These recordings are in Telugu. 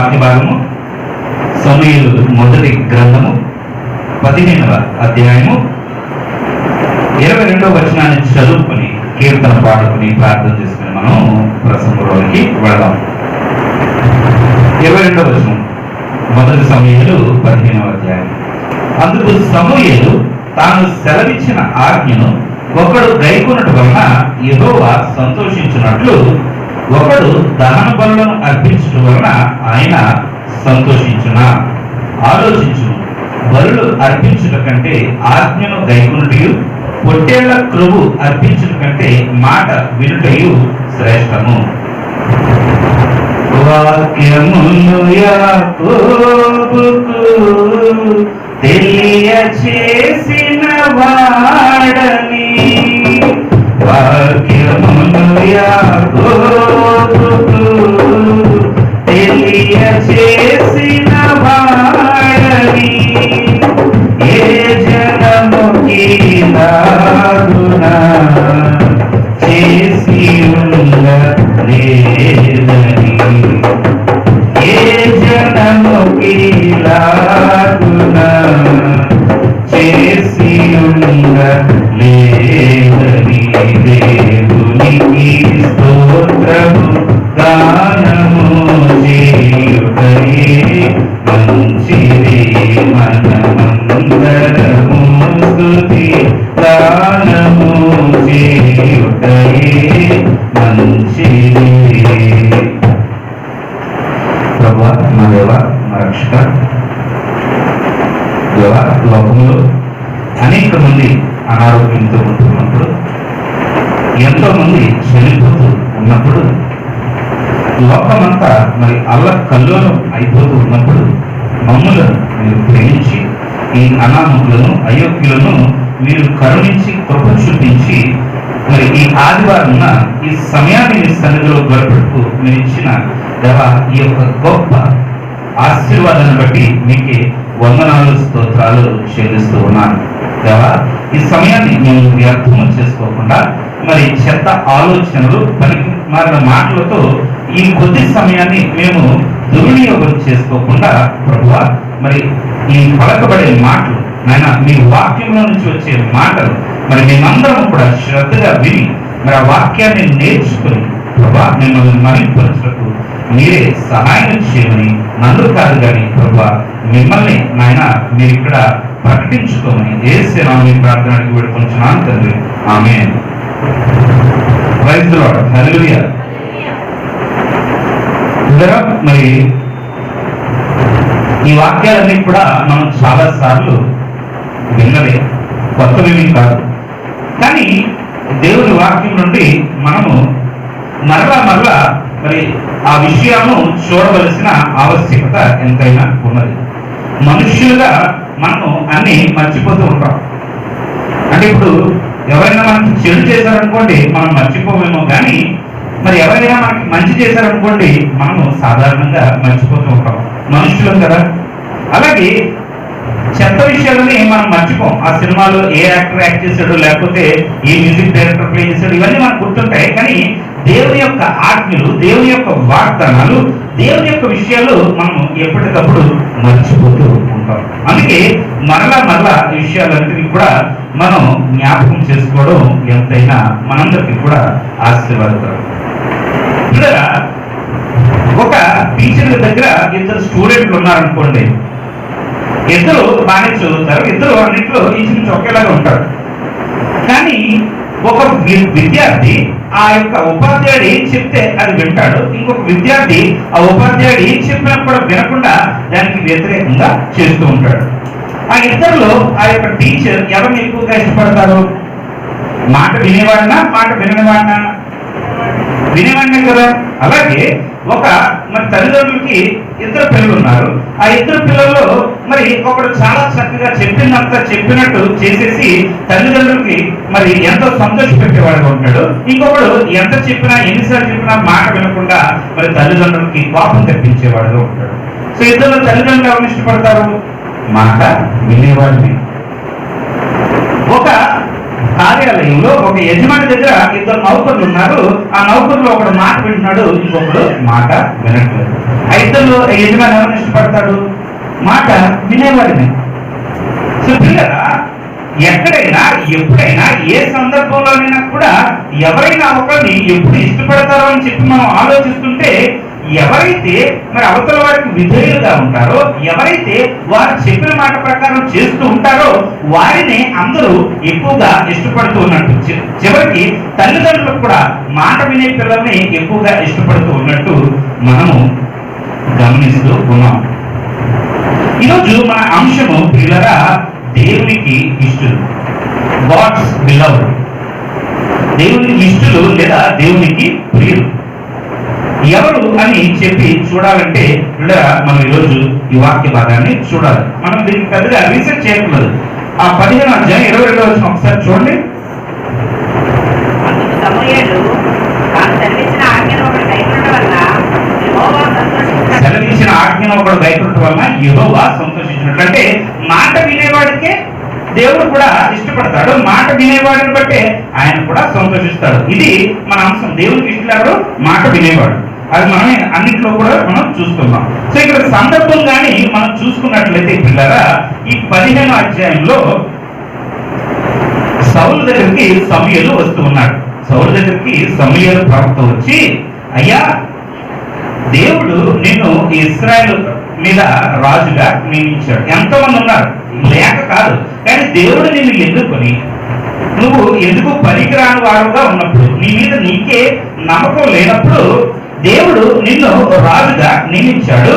వాక్య భాగము సమూయేలు మొదటి గ్రంథము 15వ అధ్యాయము 22వ వచనాన్ని చదువుకుని కీర్తన పాడుకుని ప్రార్థన చేసుకుని మనం ప్రసంగంలోకి వెళదాం. 22వ వచనం, మొదటి సమూయేలు 15వ అధ్యాయం. అందుకు సమూయేలు తాను సెలవిచ్చిన ఆజ్ఞను ఒకడు గైకొనుట వలన యెహోవా సంతోషించినట్లు ఒకడు దహన బలులను అర్పించడం వలన ఆయన సంతోషించునా? ఆలోచించును. బలులు అర్పించుట కంటే ఆజ్ఞను గైకొనుటయు, పొట్టేళ్ల క్రొవ్వు అర్పించుట కంటే మాట వినుటయు శ్రేష్టము. వాక్యమును యాకోబుకు తెలియచేసిన వాడని, వాక్యమును యాకోబుకు తెలియచేసిన వాడని, ఏ జనముకి లాగునా చేసి ఉండలేదని, ఏ జనముకి లాగునా చేసి ఉండలేదని, దేవునికి స్తోత్రము గానము చేయుటయే మంచిది, మనమందరము స్తుతి గానము చేయుటయే మంచిది. ప్రభువా, మా దేవా, మా రక్షక, దేవా, లోకంలో అనేక మంది అనారోగ్యంతో ఉంటున్నప్పుడు, ఎంతో మంది చనిపోతూ ఉన్నప్పుడు, లోకమంతా మరి అల్లకల్లోలం అయిపోతూ ఉన్నప్పుడు మమ్ములను మీరు ప్రేమించి ఈ అనామకులను అయోగ్యులను మీరు కరుణించి కృప చూపించి మరి ఈ ఆదివారం ఈ సమయాన్ని మీ సన్నిధిలో గడుపుటకు మీరు ఇచ్చిన దేవా ఈ యొక్క గొప్ప ఆశీర్వాదాన్ని బట్టి మీకే వందనాలు స్తోత్రాలు చెల్లిస్తూ ఉన్నాను. దేవా, ఈ సమయాన్ని మేము వ్యర్థము చేసుకోకుండా మరి చెత్త ఆలోచనలు పనికి మారిన మాటలతో ఈ కొద్ది సమయాన్ని మేము దుర్వినియోగం చేసుకోకుండా ప్రభువా, మరి ఈ పలకబడే మాటలు నాయన మీ వాక్యంలో నుంచి వచ్చే మాటలు మరి మేమందరం కూడా శ్రద్ధగా విని మరి ఆ వాక్యాన్ని నేర్చుకుని ప్రభా మిమ్మల్ని మరింపరచుటకు మీరే సహాయం చేయమని, నన్ను కాదు కానీ ప్రభా మిమ్మల్ని నాయన మీరు ఇక్కడ ప్రకటించుకోమని యేసు నామములో ప్రార్థనకి వేడుకొంచున్నాను తండ్రి, ఆమేన్. ప్రైజ్ ది లార్డ్, హల్లెలూయా. మరి ఈ వాక్యాలన్నీ కూడా మనం చాలా సార్లు విన్నదే, కొత్తవి కాదు. కానీ దేవుని వాక్యం నుండి మనము మరలా మరి ఆ విషయాలను చూడవలసిన ఆవశ్యకత ఎంతైనా ఉన్నది. మనుష్యులుగా మనము అన్ని మర్చిపోతూ ఉంటాం. అంటే ఇప్పుడు ఎవరైనా మనకి చెడు చేశారనుకోండి మనం మర్చిపోవేమో, కానీ మరి ఎవరైనా మనకి మంచి చేశారనుకోండి మనము సాధారణంగా మర్చిపోతూ ఉంటాం, మనుషులం కదా. అలాగే చెత్త విషయాలని మనం మర్చిపోం. ఆ సినిమాలో ఏ యాక్టర్ యాక్ట్ చేశాడు, లేకపోతే ఏ మ్యూజిక్ డైరెక్టర్ ప్లే చేశాడు, ఇవన్నీ మనకు గుర్తుంటాయి. కానీ దేవుని యొక్క ఆజ్ఞలు, దేవుని యొక్క వాగ్దానాలు, దేవుని యొక్క విషయాలు మనం ఎప్పటికప్పుడు మర్చిపోతూ ఉంటాం. అందుకే మరలా ఈ విషయాలన్నిటినీ కూడా మనం జ్ఞాపకం చేసుకోవడం ఎంతైనా మనందరికీ కూడా ఆశీర్వాదకరం. ఇక్కడ ఒక టీచర్ దగ్గర ఇద్దరు స్టూడెంట్లు ఉన్నారనుకోండి, ఇద్దరు బాగానే చదువుతారు, ఇద్దరు అన్నింటిలో ఇంచుమించు ఒకేలాగా ఉంటారు. కానీ ఒక విద్యార్థి ఆ యొక్క ఉపాధ్యాయుడు ఏం చెప్తే అది వింటాడు, ఇంకొక విద్యార్థి ఆ ఉపాధ్యాయుడు ఏం చెప్పినా కూడా వినకుండా దానికి వ్యతిరేకంగా చేస్తూ ఉంటాడు. ఆ ఇద్దరిలో ఆ యొక్క టీచర్ ఎవరిని ఎక్కువగా ఇష్టపడతారు? మాట వినేవాడినా మాట విననివాడినా? వినేవాడినే కదా. అలాగే ఒక మరి తల్లిదండ్రులకి ఇద్దరు పిల్లలు ఉన్నారు. ఆ ఇద్దరు పిల్లల్లో మరి ఒకడు చాలా చక్కగా చెప్పిందంతా చెప్పినట్టు చేసేసి తల్లిదండ్రులకి మరి ఎంతో సంతోష పెట్టేవాడుగా ఉంటాడు. ఇంకొకడు ఎంత చెప్పినా ఎన్నిసార్లు చెప్పినా మాట వినకుండా మరి తల్లిదండ్రులకి కోపం తెప్పించేవాడుగా ఉంటాడు. సో ఇద్దరు తల్లిదండ్రులు ఎవరిని ఇష్టపడతారు? మాట వినేవాడిని. ఒక కార్యాలయంలో ఒక యజమాని దగ్గర ఇద్దరు నౌకర్లు ఉన్నారు. ఆ నౌకర్లు ఒకడు మాట వింటున్నాడు, ఇంకొకడు మాట వినట్లేదు. ఇద్దరు యజమాని ఎవరిని ఇష్టపడతాడు? మాట వినేవాడిని. సో పిల్లరా, ఎక్కడైనా ఎప్పుడైనా ఏ సందర్భంలోనైనా కూడా ఎవరైనా ఒకరిని ఎప్పుడు ఇష్టపడతారో అని చెప్పి మనం ఆలోచిస్తుంటే, ఎవరైతే మరి అవతల వారికి విధేయులుగా ఉంటారో, ఎవరైతే వారు చెప్పిన మాట ప్రకారం చేస్తూ ఉంటారో వారిని అందరూ ఎక్కువగా ఇష్టపడుతూ ఉన్నట్టు, చివరికి తల్లిదండ్రులకు కూడా మాట వినే పిల్లల్ని ఎక్కువగా ఇష్టపడుతూ ఉన్నట్టు మనము గమనిస్తూ ఉన్నాం. ఈరోజు మన అంశము పిల్లరా దేవునికి ఇష్టలు, గాడ్స్ బిలవ్డ్. దేవునికి ఇష్టలు లేదా దేవునికి ప్రియులు ఎవరు అని చెప్పి చూడాలంటే మనం ఈరోజు ఈ వాక్య భాగాన్ని చూడాలి. మనం దీనికి పెద్దగా రీసెర్చ్ చేయకూడదు. ఆ 15వ అధ్యాయం 22వ వచనం ఒకసారి చూడండి. సెలవిచ్చిన ఆజ్ఞను ఒకడు గైకొనడం వలన యెహోవా సంతోషించినట్లు. అంటే మాట వినేవాడికే దేవుడు కూడా ఇష్టపడతాడు, మాట వినేవాడిని బట్టే ఆయన కూడా సంతోషిస్తాడు. ఇది మన అంశం. దేవునికి ఇష్టం మాట వినేవాడు. అది మనం అన్నింటిలో కూడా మనం చూస్తున్నాం. సో ఇక్కడ సందర్భం కానీ మనం చూసుకున్నట్లయితే పిల్లరా, ఈ 15వ అధ్యాయంలో సౌలు దగ్గరికి సమూయేలు వస్తూ ఉన్నాడు. సౌలు దగ్గరికి సమూయేలు ప్రవక్త వచ్చి, అయ్యా దేవుడు నిన్ను ఇశ్రాయేలు మీద రాజుగా నియమించాడు. ఎంతోమంది ఉన్నారు, లేక కాదు, కానీ దేవుడు నిన్ను ఎన్నుకొని నువ్వు ఎందుకు పనికిరాని వాడుగా ఉన్నప్పుడు, నీ మీద నీకే నమ్మకం లేనప్పుడు దేవుడు నిన్ను రాజుగా నియమించాడు,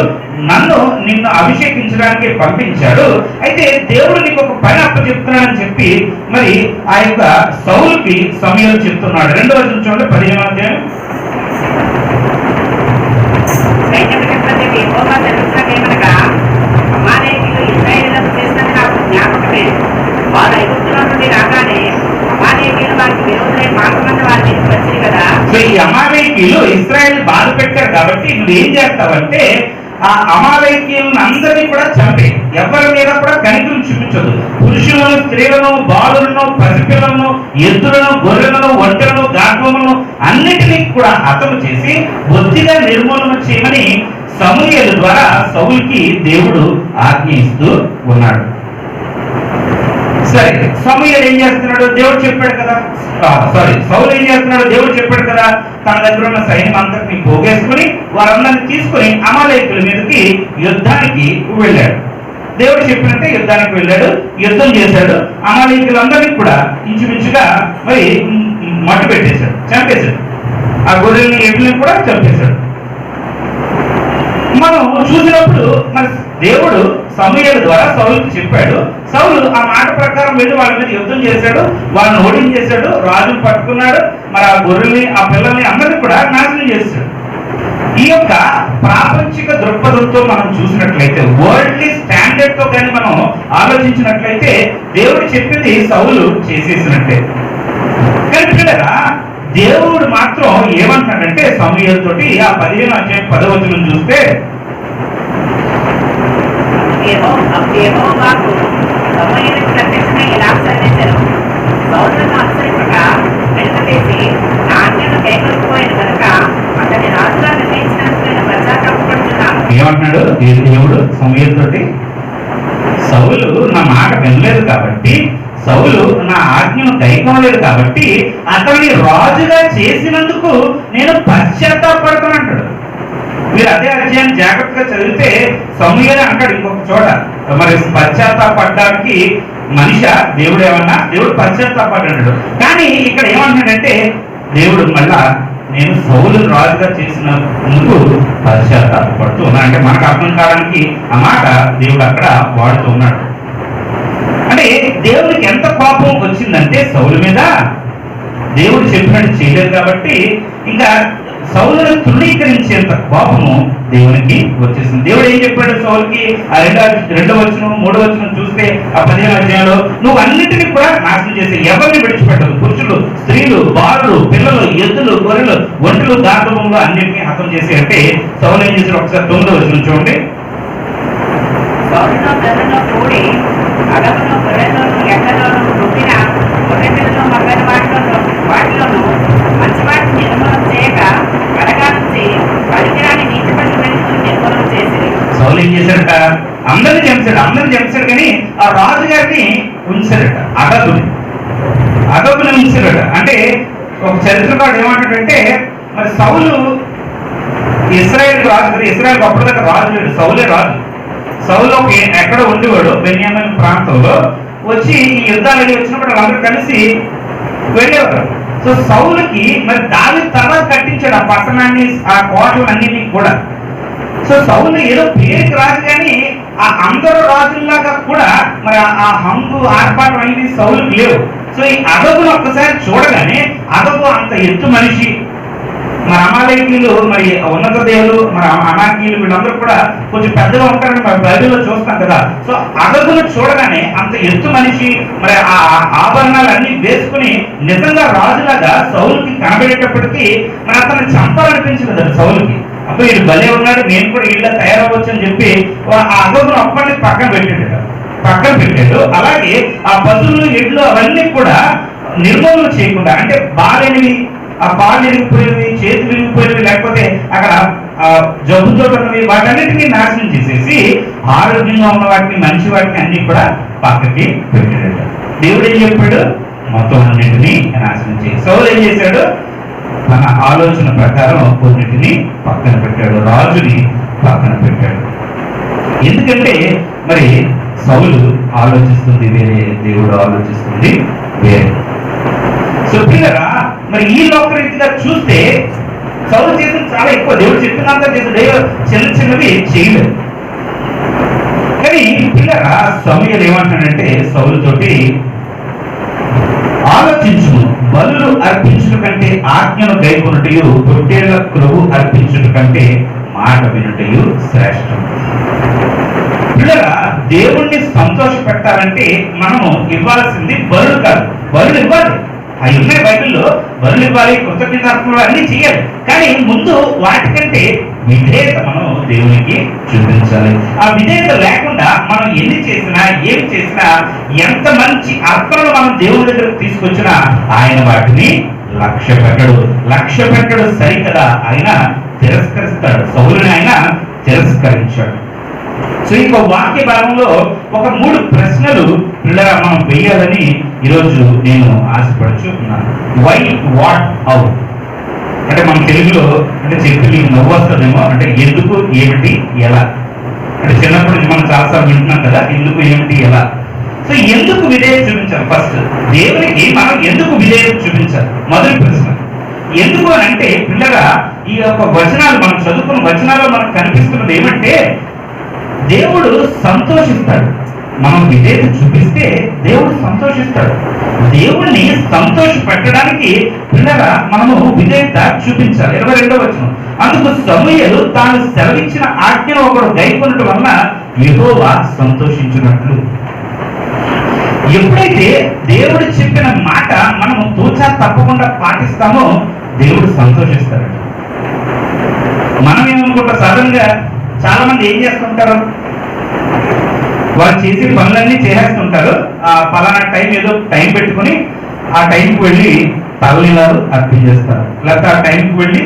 నిన్ను అభిషేకించడానికి పంపించాడు. అయితే దేవుడు నీకు ఒక పని అప్పచెప్తున్నాడని చెప్పి మరి ఆ యొక్క సౌలుకి సమూయేలు చెప్తున్నాడు. 2వ వచనం చూడండి, 15వ అధ్యాయం. ఈ అమాలేకీయులు ఇశ్రాయేల్ బాధ పెట్టారు కాబట్టి నువ్వు ఏం చేస్తావంటే ఆ అమాలేకీయులను అందరినీ కూడా చంపే, ఎవరి మీద కూడా కనికరం చూపించదు. పురుషులను, స్త్రీలను, బాలులను, పసిపిల్లలను, ఎద్దులను, గొర్రెలను, ఒంటెలను, గాఢములను అన్నిటినీ కూడా హతము చేసి బొత్తిగా నిర్మూలన చేయమని సమూయేలు ద్వారా సౌలుకి దేవుడు ఆజ్ఞయిస్తూ ఉన్నాడు. సరే, సమూయేలు ఏం చేస్తున్నాడు? దేవుడు చెప్పాడు కదా, సౌలు ఏం చేస్తున్నాడు? దేవుడు చెప్పాడు కదా, తన దగ్గర ఉన్న సైన్యం అంతటిని పోగేసుకుని వారందరినీ తీసుకుని అమాలేకుల మీదకి యుద్ధానికి వెళ్ళాడు. దేవుడు చెప్పినట్టే యుద్ధానికి వెళ్ళాడు, యుద్ధం చేశాడు. అమాలేకులందరినీ కూడా ఇంచుమించుగా మరి మట్టు పెట్టేశాడు, చంపేశాడు. ఆ గొర్రెల్ని, ఎడ్లని కూడా చంపేశాడు. మనం చూసినప్పుడు మరి దేవుడు సమూయేలు ద్వారా సౌలుకి చెప్పాడు. సౌలు ఆ మాట ప్రకారం వెళ్ళి వాళ్ళ మీద యుద్ధం చేశాడు, వాళ్ళని ఓడించేశాడు, రాజును పట్టుకున్నాడు. మరి ఆ గొర్రెల్ని, ఆ పిల్లల్ని అందరినీ కూడా నాశనం చేశాడు. ఈ యొక్క ప్రాపంచిక దృక్పథంతో మనం చూసినట్లయితే, వరల్డ్లీ స్టాండర్డ్ తో కానీ మనం ఆలోచించినట్లయితే దేవుడు చెప్పింది సౌలు చేసేసినట్టే. కానీ పిల్లరా, దేవుడు మాత్రం ఏమంటాడంటే సమూయేలు తోటి ఆ 15వ అధ్యాయం 10వ వచనం చూస్తే, ఏమంటున్నాడు దేవుడు సమూయేలు తోటి? సౌలు నా మాట వినలేదు కాబట్టి, సౌలు నా ఆజ్ఞను గైకొనలేదు కాబట్టి అతన్ని రాజుగా చేసినందుకు నేను పశ్చాత్తాపడతానంటాడు. మీరు అదే అధ్యాయం జాగ్రత్తగా చదివితే సమూయేలు అంటాడు ఇంకొక చోట, మరి పశ్చాత్తాపడడానికి మనిషి దేవుడు ఏమన్నా, దేవుడు పశ్చాత్తాపడ్డాడు. కానీ ఇక్కడ ఏమంటాడంటే దేవుడు మళ్ళా నేను సౌలు రాజుగా చేసినందుకు పశ్చాత్తాపడుతూ ఉన్నా. అంటే మనకు అర్థం కావడానికి ఆ మాట దేవుడు అక్కడ వాడుతూ ఉన్నాడు. అంటే దేవుడికి ఎంత కోపం వచ్చిందంటే సౌలు మీద, దేవుడు చెప్పినట్టు చేయలేదు కాబట్టి ఇంకా సౌలును తృణీకరించేంత కోపము దేవునికి వచ్చేసింది. దేవుడు ఏం చెప్పాడు సౌలుకి? ఆ 2వ వచనం 3వ వచనం చూస్తే ఆ 15వ అధ్యాయంలో, నువ్వు అన్నిటినీ కూడా నాశనం చేసి ఎవరిని విడిచిపెట్టదు, పురుషులు, స్త్రీలు, బాలులు, పిల్లలు, ఎద్దులు, గొర్రెలు, ఒంటెలు, గాఢములు అన్నింటినీ హతం చేసి అంటే సౌలు ఏం చేశాడు? ఒకసారి 9వ వచనం చూడండి. మంచి వాటిని నిర్మూలన చేయక కడగా నుంచి పనికిరాని నీతి పనులను నిర్మూలన అందరిని చంపాడు కానీ ఆ రాజు గారిని ఉంచారట, అగబుని ఉంచారట. అంటే ఒక చరిత్రకారుడు ఏమంటాడంటే, మరి సౌలు ఇశ్రాయేల్ రాజు, ఇశ్రాయేల్ అప్పటిదాకా రాజు లేడు, సౌలే రాజు. సౌలు ఎక్కడ ఉండేవాడు బెన్యామీన్ ప్రాంతంలో. వచ్చి ఈ యుద్ధాలు వచ్చినప్పుడు వాళ్ళందరూ కలిసి వెళ్ళేవారు. సో సౌలుకి మరి దాని తర్వాత కట్టించాడు ఆ పట్టణాన్ని, ఆ కోటలన్నిటినీ కూడా. సో సౌలు ఏదో పేరుకి రాజు కానీ ఆ అందరూ రాజుల్లాగా కూడా మరి ఆ హంగు ఆర్పాటం అనేది సౌలుకి లేవు. సో ఈ అగబును ఒక్కసారి చూడగానే, అగబు అంత ఎత్తు మనిషి, మరి అమాలేకీయులు, మరి ఉన్నత దేవులు, మరి అమాకీయులు వీళ్ళందరూ కూడా కొంచెం పెద్దగా ఉంటారని మరి బైబిల్లో చూస్తాం కదా. సో అగబును చూడగానే అంత ఎత్తు మనిషి, మరి ఆ ఆభరణాలు అన్ని వేసుకుని నిజంగా రాజులాగా సౌలుకి కనబడేటప్పటికీ మరి అతను చంపాలనిపించింది కదా సౌలుకి. అప్పుడు వీడు భలే ఉన్నాడు, నేను కూడా ఇళ్ళ తయారవచ్చు అని చెప్పి ఆ అగబును ఒక్కడిని పక్కన పెట్టాడు. అలాగే ఆ పశువులు, ఎడ్లు అవన్నీ కూడా నిర్మూలన చేయకుండా, అంటే బాలేనివి, ఆ పాలు విరిగిపోయినవి, చేతులు విరిగిపోయినవి, లేకపోతే అక్కడ జబ్బుతో ఉన్నవి, వాటన్నిటినీ నాశనం చేసేసి ఆరోగ్యంగా ఉన్న వాటిని, మంచి వాటిని అన్ని కూడా పక్కకి పెట్టాడు. దేవుడు ఏం చెప్పాడు? మొత్తం అన్నింటినీ నాశనం చేసి. సౌలు ఏం చేశాడు? తన ఆలోచన ప్రకారం కొన్నిటిని పక్కన పెట్టాడు, రాజుని పక్కన పెట్టాడు. ఎందుకంటే మరి సౌలు ఆలోచిస్తుంది వేరే, దేవుడు ఆలోచిస్తుంది వేరే. సో పిల్లరా, మరి ఈ లోకరీతిగా చూస్తే సౌలు చేసిన చాలా ఎక్కువ, దేవుడు చెప్పినంత చేసిన చిన్నవి చేయలేదు. కానీ పిల్లరా, సమూయేలు ఏమంటాడంటే సౌలుతోటి, ఆలోచించుము, బలులు అర్పించుట కంటే ఆజ్ఞను గైకొనుటయు, పొట్టేళ్ల క్రొవ్వు అర్పించుట కంటే మాట వినుటయు శ్రేష్టం. పిల్లరా, దేవుణ్ణి సంతోష పెట్టాలంటే మనము ఇవ్వాల్సింది బలులు కాదు, బలులు ఇవ్వాలి. అవి ఉన్నాయి బైబిల్లో, బలులు ఇవ్వాలి, కృతజ్ఞతార్పణలు అన్ని చేయాలి. కానీ ముందు వాటికంటే విధేయత మనం దేవునికి చూపించాలి. ఆ విధేయత లేకుండా మనం ఎన్ని చేసినా, ఏమి చేసినా, ఎంత మంచి అర్పణలు మనం దేవుని దగ్గరకు తీసుకొచ్చినా ఆయన వాటిని లక్ష్య పెట్టడు సరికదా, ఆయన తిరస్కరిస్తాడు. సౌలుని ఆయన తిరస్కరించాడు. సో ఇంకో వాక్య భాగంలో ఒక 3 ప్రశ్నలు పిల్లగా మనం వేయాలని ఈరోజు నేను ఆశపడుచున్నాను. Why, what, how. అంటే మన తెలుగులో అంటే చెప్పి నవ్వు వస్తుందేమో, అంటే ఎందుకు, ఏమిటి, ఎలా. అంటే చిన్నప్పటి నుంచి మనం చాలాసార్లు వింటున్నాం కదా, ఎందుకు, ఏమిటి, ఎలా. సో ఎందుకు విధేయత చూపించాలి? ఫస్ట్ దేవునికి మనం ఎందుకు విధేయత చూపించాలి? మొదటి ప్రశ్న ఎందుకు అని అంటే, పిల్లగా ఈ యొక్క వచనాలు మనం చదువుకున్న వచనాల్లో మనకు కనిపిస్తున్నది ఏమంటే, దేవుడు సంతోషిస్తాడు. మనం విధేయత చూపిస్తే దేవుడు సంతోషిస్తాడు. దేవుణ్ణి సంతోష పెట్టడానికి పిల్లగా మనము విధేయత చూపించాలి. 22వ వచనం, అందుకు సమూయేలు తాను సెలవిచ్చిన ఆజ్ఞను ఒకడు గైకొనటం వలన యెహోవా సంతోషించినట్లు. ఎప్పుడైతే దేవుడు చెప్పిన మాట మనము తూచా తప్పకుండా పాటిస్తామో దేవుడు సంతోషిస్తాడు. మనం ఏమనుకుంటాం, సడన్గా చాలా మంది ఏం చేస్తుంటారు, వాళ్ళు చేసే పనులన్నీ చేసేస్తుంటారు. ఆ పలానా టైం ఏదో టైం పెట్టుకుని ఆ టైంకి వెళ్ళి తలనీలాలు అర్పించేస్తారు, లేకపోతే ఆ టైంకి వెళ్ళి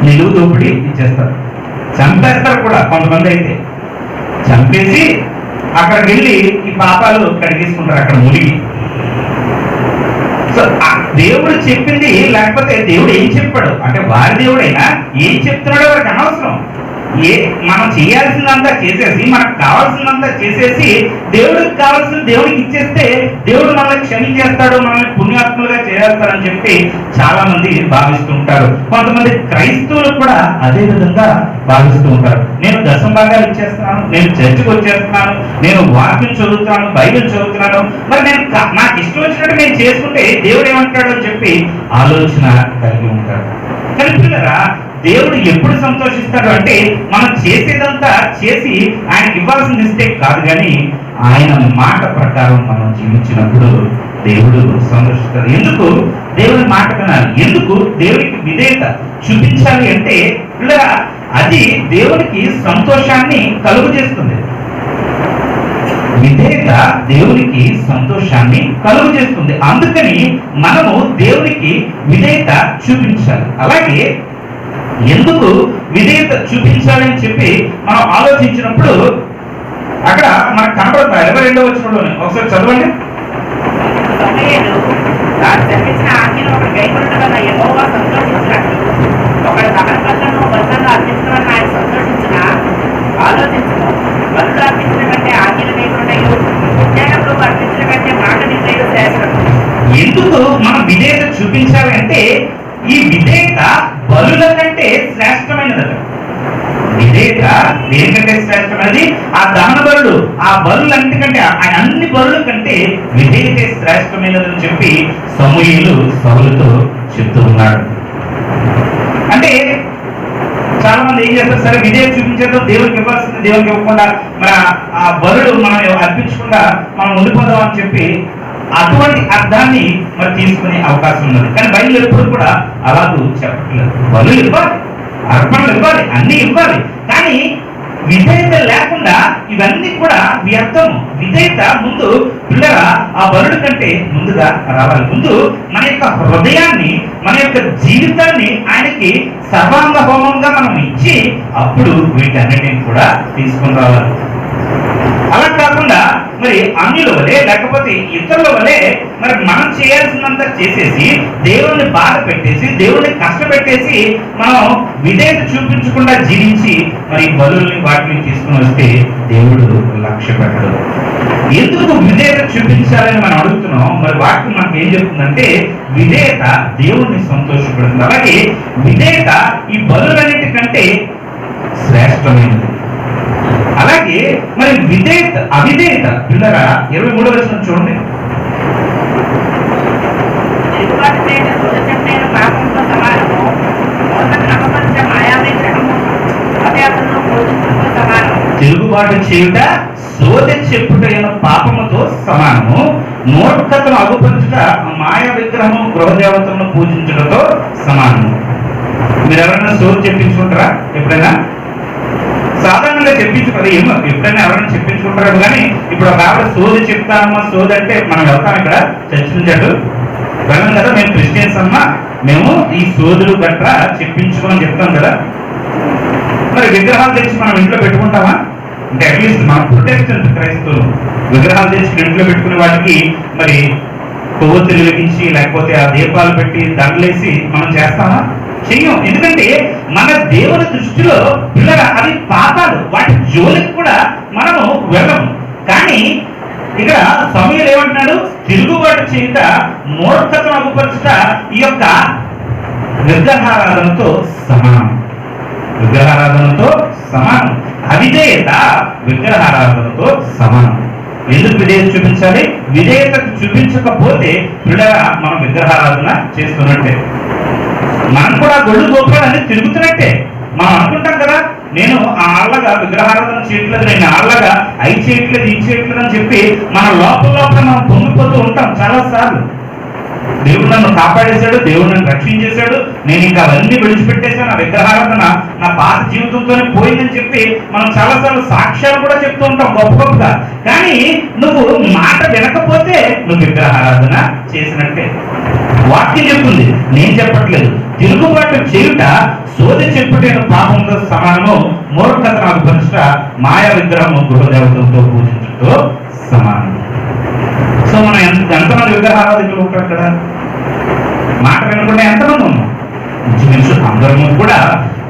నిలువు దోపిడి ఇచ్చేస్తారు, చంపేస్తారు కూడా. కొంతమంది అయితే చంపేసి అక్కడికి వెళ్ళి ఈ పాపాలు కడిగేసుకుంటారు అక్కడ మునిగి. సో దేవుడు చెప్పింది, లేకపోతే దేవుడు ఏం చెప్పాడు అంటే, వారి దేవుడైనా ఏం చెప్తున్నాడో వారికి అనవసరం. మనం చేయాల్సిందంతా చేసేసి, మనకు కావాల్సిందంతా చేసేసి, దేవుడికి కావాల్సింది దేవుడికి ఇచ్చేస్తే దేవుడు మనల్ని క్షమించేస్తాడు, మనల్ని పుణ్యాత్ములుగా చేస్తాడని చెప్పి చాలా మంది భావిస్తుంటారు. కొంతమంది క్రైస్తవులు కూడా అదే విధంగా భావిస్తూ ఉంటారు. నేను దశంభాగాలు ఇచ్చేస్తున్నాను, నేను చర్చికి వచ్చేస్తున్నాను, నేను వాక్యం చదువుతున్నాను, బైబిల్ చదువుతున్నాను, మరి నేను నాకు ఇష్టం వచ్చినట్టు నేను చేసుకుంటే దేవుడు ఏమంటాడు అని చెప్పి ఆలోచన కలిగి ఉంటాడు. కానీ పిల్లరా, దేవుడు ఎప్పుడు సంతోషిస్తాడు అంటే, మనం చేసేదంతా చేసి ఆయనకి ఇవ్వాల్సింది ఇస్తే కాదు, కానీ ఆయన మాట ప్రకారం మనం జీవించినప్పుడు దేవుడు సంతోషిస్తాడు. ఎందుకు దేవుని మాట వినాలి, ఎందుకు దేవునికి విధేయత చూపించాలి అంటే, పిల్లరా, అది దేవునికి సంతోషాన్ని కలుగు చేస్తుంది. విధేయత దేవునికి సంతోషాన్ని కలుగు చేస్తుంది. అందుకని మనము దేవునికి విధేయత చూపించాలి. అలాగే ఎందుకు విధేయత చూపించాలని చెప్పి మనం ఆలోచించినప్పుడు అక్కడ మనకు కనబడుతుంది 22వ వచనంలోనే. ఒకసారి చదవండి. సమూయేలు తాను జరిగించిన ఆజ్ఞను ఒకటి గైకొనడం వల్ల యెహోవా సంతోషించినట్లు ఒకటి దహనబలులను బలులను అర్పించడం వల్ల ఆయన సంతోషించిన ఆలోచించను. బలులు అర్పించిన కంటే ఆజ్ఞలు గైకొనటయు ఉద్యానములు అర్పించిన కంటే మాట నిందయు శ్రేష్టము. ఎందుకు మనం విధేయత చూపించాలి అంటే ఈ విధేయత బలుల కంటే శ్రేష్టమైనది. విధేయత దేనికంటే శ్రేష్టమైనది? ఆ దహన బలులు, ఆ బలులన్నిటికంటే, ఆయన అన్ని బలుల కంటే విధేయతే శ్రేష్టమైనదని చెప్పి సమూయేలు సౌలుతో చెప్తూ ఉన్నాడు. అంటే చాలా మంది ఏం చేస్తారు, సరే విధేయత చూపించేద్దాం, దేవునికి ఇవ్వాల్సింది దేవునికి ఇవ్వకుండా మరి ఆ బలులు మనం అర్పించకుండా మనం ఉండిపోదాం అని చెప్పి అటువంటి అర్థాన్ని మరి తీసుకునే అవకాశం ఉన్నది. కానీ బైబిల్ ఎప్పుడు కూడా అలాగూ చెప్పట్లేదు. బలు ఇవ్వాలి, అర్పణలు ఇవ్వాలి, అన్ని ఇవ్వాలి, కానీ విధేయత లేకుండా ఇవన్నీ కూడా వ్యర్థము. విధేయత ముందు పిల్లల ఆ బలుడి కంటే ముందుగా రావాలి. ముందు మన యొక్క హృదయాన్ని, మన యొక్క జీవితాన్ని ఆయనకి సర్వాంగ హోమంగా మనం ఇచ్చి అప్పుడు వీటన్నిటిని కూడా తీసుకుని రావాలి. అలా కాకుండా మరి అన్యుల వలె లేకపోతే ఇతరుల వలె మరి మనం చేయాల్సినంత చేసేసి దేవుణ్ణి బాధ పెట్టేసి దేవుణ్ణి కష్టపెట్టేసి మనం విధేయత చూపించకుండా జీవించి మరి బలుల్ని వాటిని తీసుకుని వస్తే దేవుడు లక్ష్య పెట్టడు. ఎందుకు విధేయత చూపించాలని మనం అడుగుతున్నాం. మరి వాక్యం మనకి ఏం చెప్తుందంటే విధేయత దేవుణ్ణి సంతోషపెడుతుంది. అలాగే విధేయత ఈ బలులన్నిటికంటే శ్రేష్టమైనది. అలాగే మరి విధేయత అవిధేయత పిల్లరా 23వ వచనం చూడండి. తిరుగుబాటు చేయుట సోదె చెప్పుటైన పాపముతో సమానము. మూర్ఖతను అగుపరచుట మాయా విగ్రహము గృహదేవతలను పూజించుటతో సమానము. మీరు ఎవరైనా సోది చెప్పించుకుంటారా? ఎప్పుడైనా సాధారణంగా చెప్పించుకోవాలి. ఏమో ఎప్పుడైనా ఎవరైనా చెప్పించుకుంటారు. కానీ ఇప్పుడు ఒక ఆవిడ సోది చెప్తానమ్మా, సోది అంటే మనం వెళ్తాం ఇక్కడ చర్చించాడు వెళ్ళం కదా, మేము క్రిస్టియన్స్ అమ్మా, మేము ఈ సోదులు గట్రా చెప్పించుకోమని చెప్తాం కదా. మరి విగ్రహాలు తెచ్చి మనం ఇంట్లో పెట్టుకుంటామా? అంటే అట్లీస్ట్ మన ప్రొటెస్టెంట్ క్రైస్తవులు విగ్రహాలు తెచ్చి ఇంట్లో పెట్టుకునే వాటికి మరి కొవ్వొత్తులు వెలిగించి లేకపోతే ఆ దీపాలు పెట్టి దండలేసి మనం చేస్తామా? చెయ్యం. ఎందుకంటే మన దేవుని దృష్టిలో పిల్లల అవి పాపాలు, వాటి జోలికి కూడా మనము వెళ్ళము. కానీ ఇక్కడ సమూయేలు ఏమంటున్నాడు? తిరుగుబాటు చేయుట మూర్ఖతను అగుపరచుట ఈ యొక్క విగ్రహారాధనతో సమానం. విగ్రహారాధనతో సమానం. అవిధేయత విగ్రహారాధనతో సమానం. ఎందుకు విధేయత చూపించాలి? విధేయత చూపించకపోతే పిల్లల మనం విగ్రహారాధన చేస్తున్నట్టే, మనం కూడా గొళ్ళు గోపురాలన్నీ తిరుగుతున్నట్టే. మనం అనుకుంటాం కదా, నేను ఆ ఆళ్ళగా విగ్రహారాధన చేయట్లేదు, నేను ఆళ్ళగా అయి చేయట్లేదు, ఇది చేయట్లేదు అని చెప్పి మన లోపల మనం పొంగిపోతూ ఉంటాం చాలా సార్లు. దేవుడు నన్ను కాపాడేశాడు, దేవుడు నన్ను రక్షించేశాడు, నేను ఇంకా అవన్నీ విడిచిపెట్టేశాను, నా విగ్రహారాధన నా పాత జీవితంతోనే పోయిందని చెప్పి మనం చాలాసార్లు సాక్ష్యాలు కూడా చెప్తూ ఉంటాం గొప్ప గొప్పగా. కానీ నువ్వు మాట వినకపోతే నువ్వు విగ్రహారాధన చేసినట్టే. వాక్యం చెప్తుంది, నేను చెప్పట్లేదు. తిరుగుబాటు చేయుట సోది చెప్పుటైన పాపంతో సమానము. మూర్ఖతను అగుపరచుట మాయా విగ్రహము గృహదేవతలతో పూజించుటతో సమానం. సో మనం ఎంతమంది విగ్రహారాధకులు ఉంటారు కదా? మాట వినకుండా ఎంతమంది ఉన్నాం? ఇంచుమించు అందరము కూడా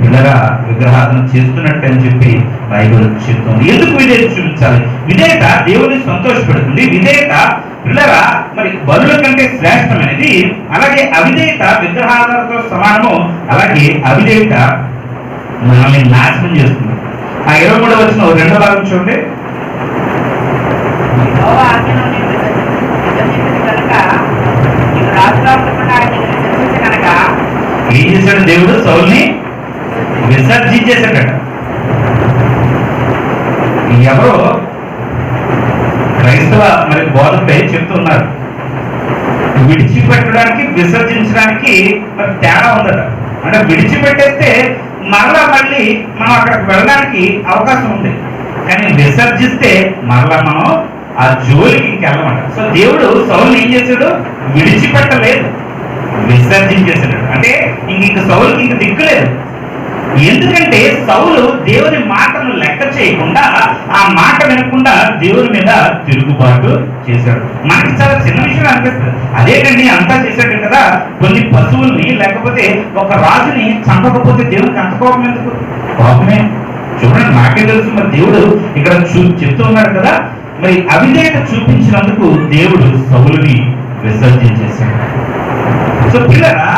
పిల్లగా విగ్రహారాధన చేస్తున్నట్టు అని చెప్పి బైబిల్ చెప్తుంది. ఎందుకు విధేయత చూపించాలి? విధేయత దేవుని సంతోషపెడుతుంది. విధేయత పిల్లగా మరి బలుల కంటే శ్రేష్టమైనది. అలాగే అవిధేయత విగ్రహారాధనతో సమానము. అలాగే అవిధేయత మనల్ని నాశనం చేస్తుంది. ఆ 23వ వచనం 2వ భాగం చూడండి. ఏం చేశాడు దేవుడు? సౌలుని విసర్జించేశాడట. ఎవరో క్రైస్తవ మరి బోధకుడే చెప్తున్నారు, విడిచిపెట్టడానికి విసర్జించడానికి మరి తేడా ఉందట. అంటే విడిచిపెట్టేస్తే మరలా మళ్ళీ మనం అక్కడికి వెళ్ళడానికి అవకాశం ఉంది, కానీ విసర్జిస్తే మరలా మనం ఆ జోలికి ఇంకెళ్ళమాట. సో దేవుడు సౌలుని ఏం చేశాడు? విడిచిపెట్టలేదు, విసర్జించేసాడు. అంటే ఇంక సౌలుకి ఇంక దిక్కులేదు. ఎందుకంటే సౌలు దేవుని మాటను లెక్క చేయకుండా, ఆ మాట వినకుండా దేవుని మీద తిరుగుబాటు చేశాడు. మనకి చాలా చిన్న విషయం అనిపిస్తుంది. అదేనండి అంతా చేశాడు కదా, కొన్ని పశువుల్ని లేకపోతే ఒక రాజుని చంపకపోతే దేవునికి అంత కోపం ఎందుకు? కోపమే. చూడండి, నాకే తెలుసు. మరి దేవుడు ఇక్కడ చెప్తూ ఉన్నాడు కదా, మరి అవిధేయత చూపించినందుకు దేవుడు సౌలుని విసర్జించేశాడు. సో పిల్లరా,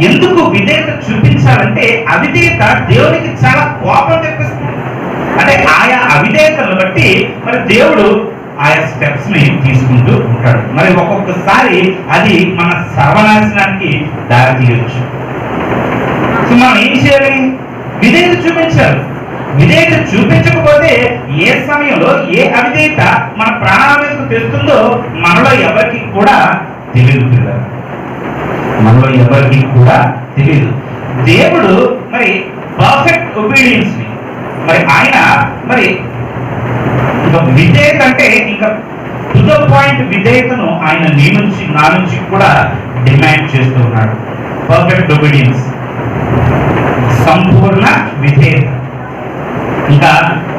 ఎందుకు విధేయత చూపించాలంటే అవిధేయత దేవునికి చాలా కోపం తెప్పిస్తుంది. అంటే ఆయా అవిధేయతలను బట్టి మరి దేవుడు ఆయా స్టెప్స్ ని తీసుకుంటూ ఉంటాడు. మరి ఒక్కొక్కసారి అది మన సర్వనాశనానికి దారి తీయవచ్చు. సో మనం ఏం చేయాలి? విధేయత చూపించాలి. విధేయత చూపించకపోతే ఏ సమయంలో ఏ అవిధేయత మన ప్రాణాల మీదకు తెస్తుందో మనలో ఎవరికి కూడా తెలియదు. మనలో ఎవరికి కూడా తెలియదు. దేవుడు మరి పర్ఫెక్ట్ ఒబీడియన్స్ ని మరి ఆయన మరి విధేయత అంటే ఇంకా టు ద పాయింట్ విధేయతను ఆయన నీ నుంచి నా నుంచి కూడా డిమాండ్ చేస్తూ ఉన్నాడు. పర్ఫెక్ట్ ఒబీడియన్స్, సంపూర్ణ విధేయత. ఇంకా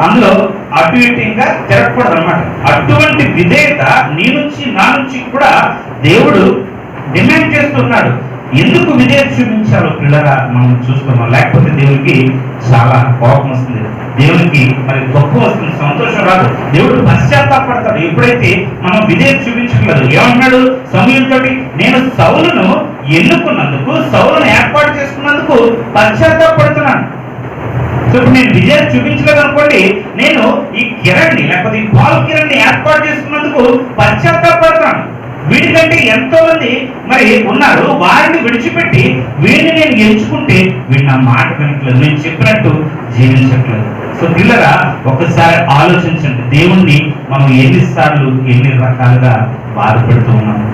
అందులో అటు ఇటు ఇంకా తిరగకూడదు అనమాట. అటువంటి విధేయత నీ నుంచి నా నుంచి కూడా దేవుడు డిమాండ్ చేస్తున్నాడు. ఎందుకు విధేయత చూపించాలో పిల్లగా మనం చూస్తున్నాం. లేకపోతే దేవునికి చాలా కోపం వస్తుంది, దేవునికి మరి దుఃఖం వస్తుంది, సంతోషం రాదు. దేవుడు పశ్చాత్తాపడతాడు ఎప్పుడైతే మనం విధేయత చూపించట్లేదు. ఏమంటున్నాడు సమూయేలుతోటి? నేను సౌలును ఎన్నుకున్నందుకు, సౌలును ఏర్పాటు చేసుకున్నందుకు పశ్చాత్తాపడుతున్నాను. సో ఇప్పుడు నేను విజయం చూపించలేదు అనుకోండి, నేను ఈ కిరణ్ని లేకపోతే ఈ పాల్ కిరణ్ని ఏర్పాటు చేసుకున్నందుకు పశ్చాత్తాపడతాను. వీడికంటే ఎంతో మంది మరి ఉన్నారు, వారిని విడిచిపెట్టి వీడిని నేను ఎంచుకుంటే వీడు నా మాట వినట్లేదు, నేను చెప్పినట్టు జీవించట్లేదు. సో పిల్లరా, ఒక్కసారి ఆలోచించండి, దేవుణ్ణి మనం ఎన్నిసార్లు ఎన్ని రకాలుగా బాధపెడుతూ ఉన్నాము.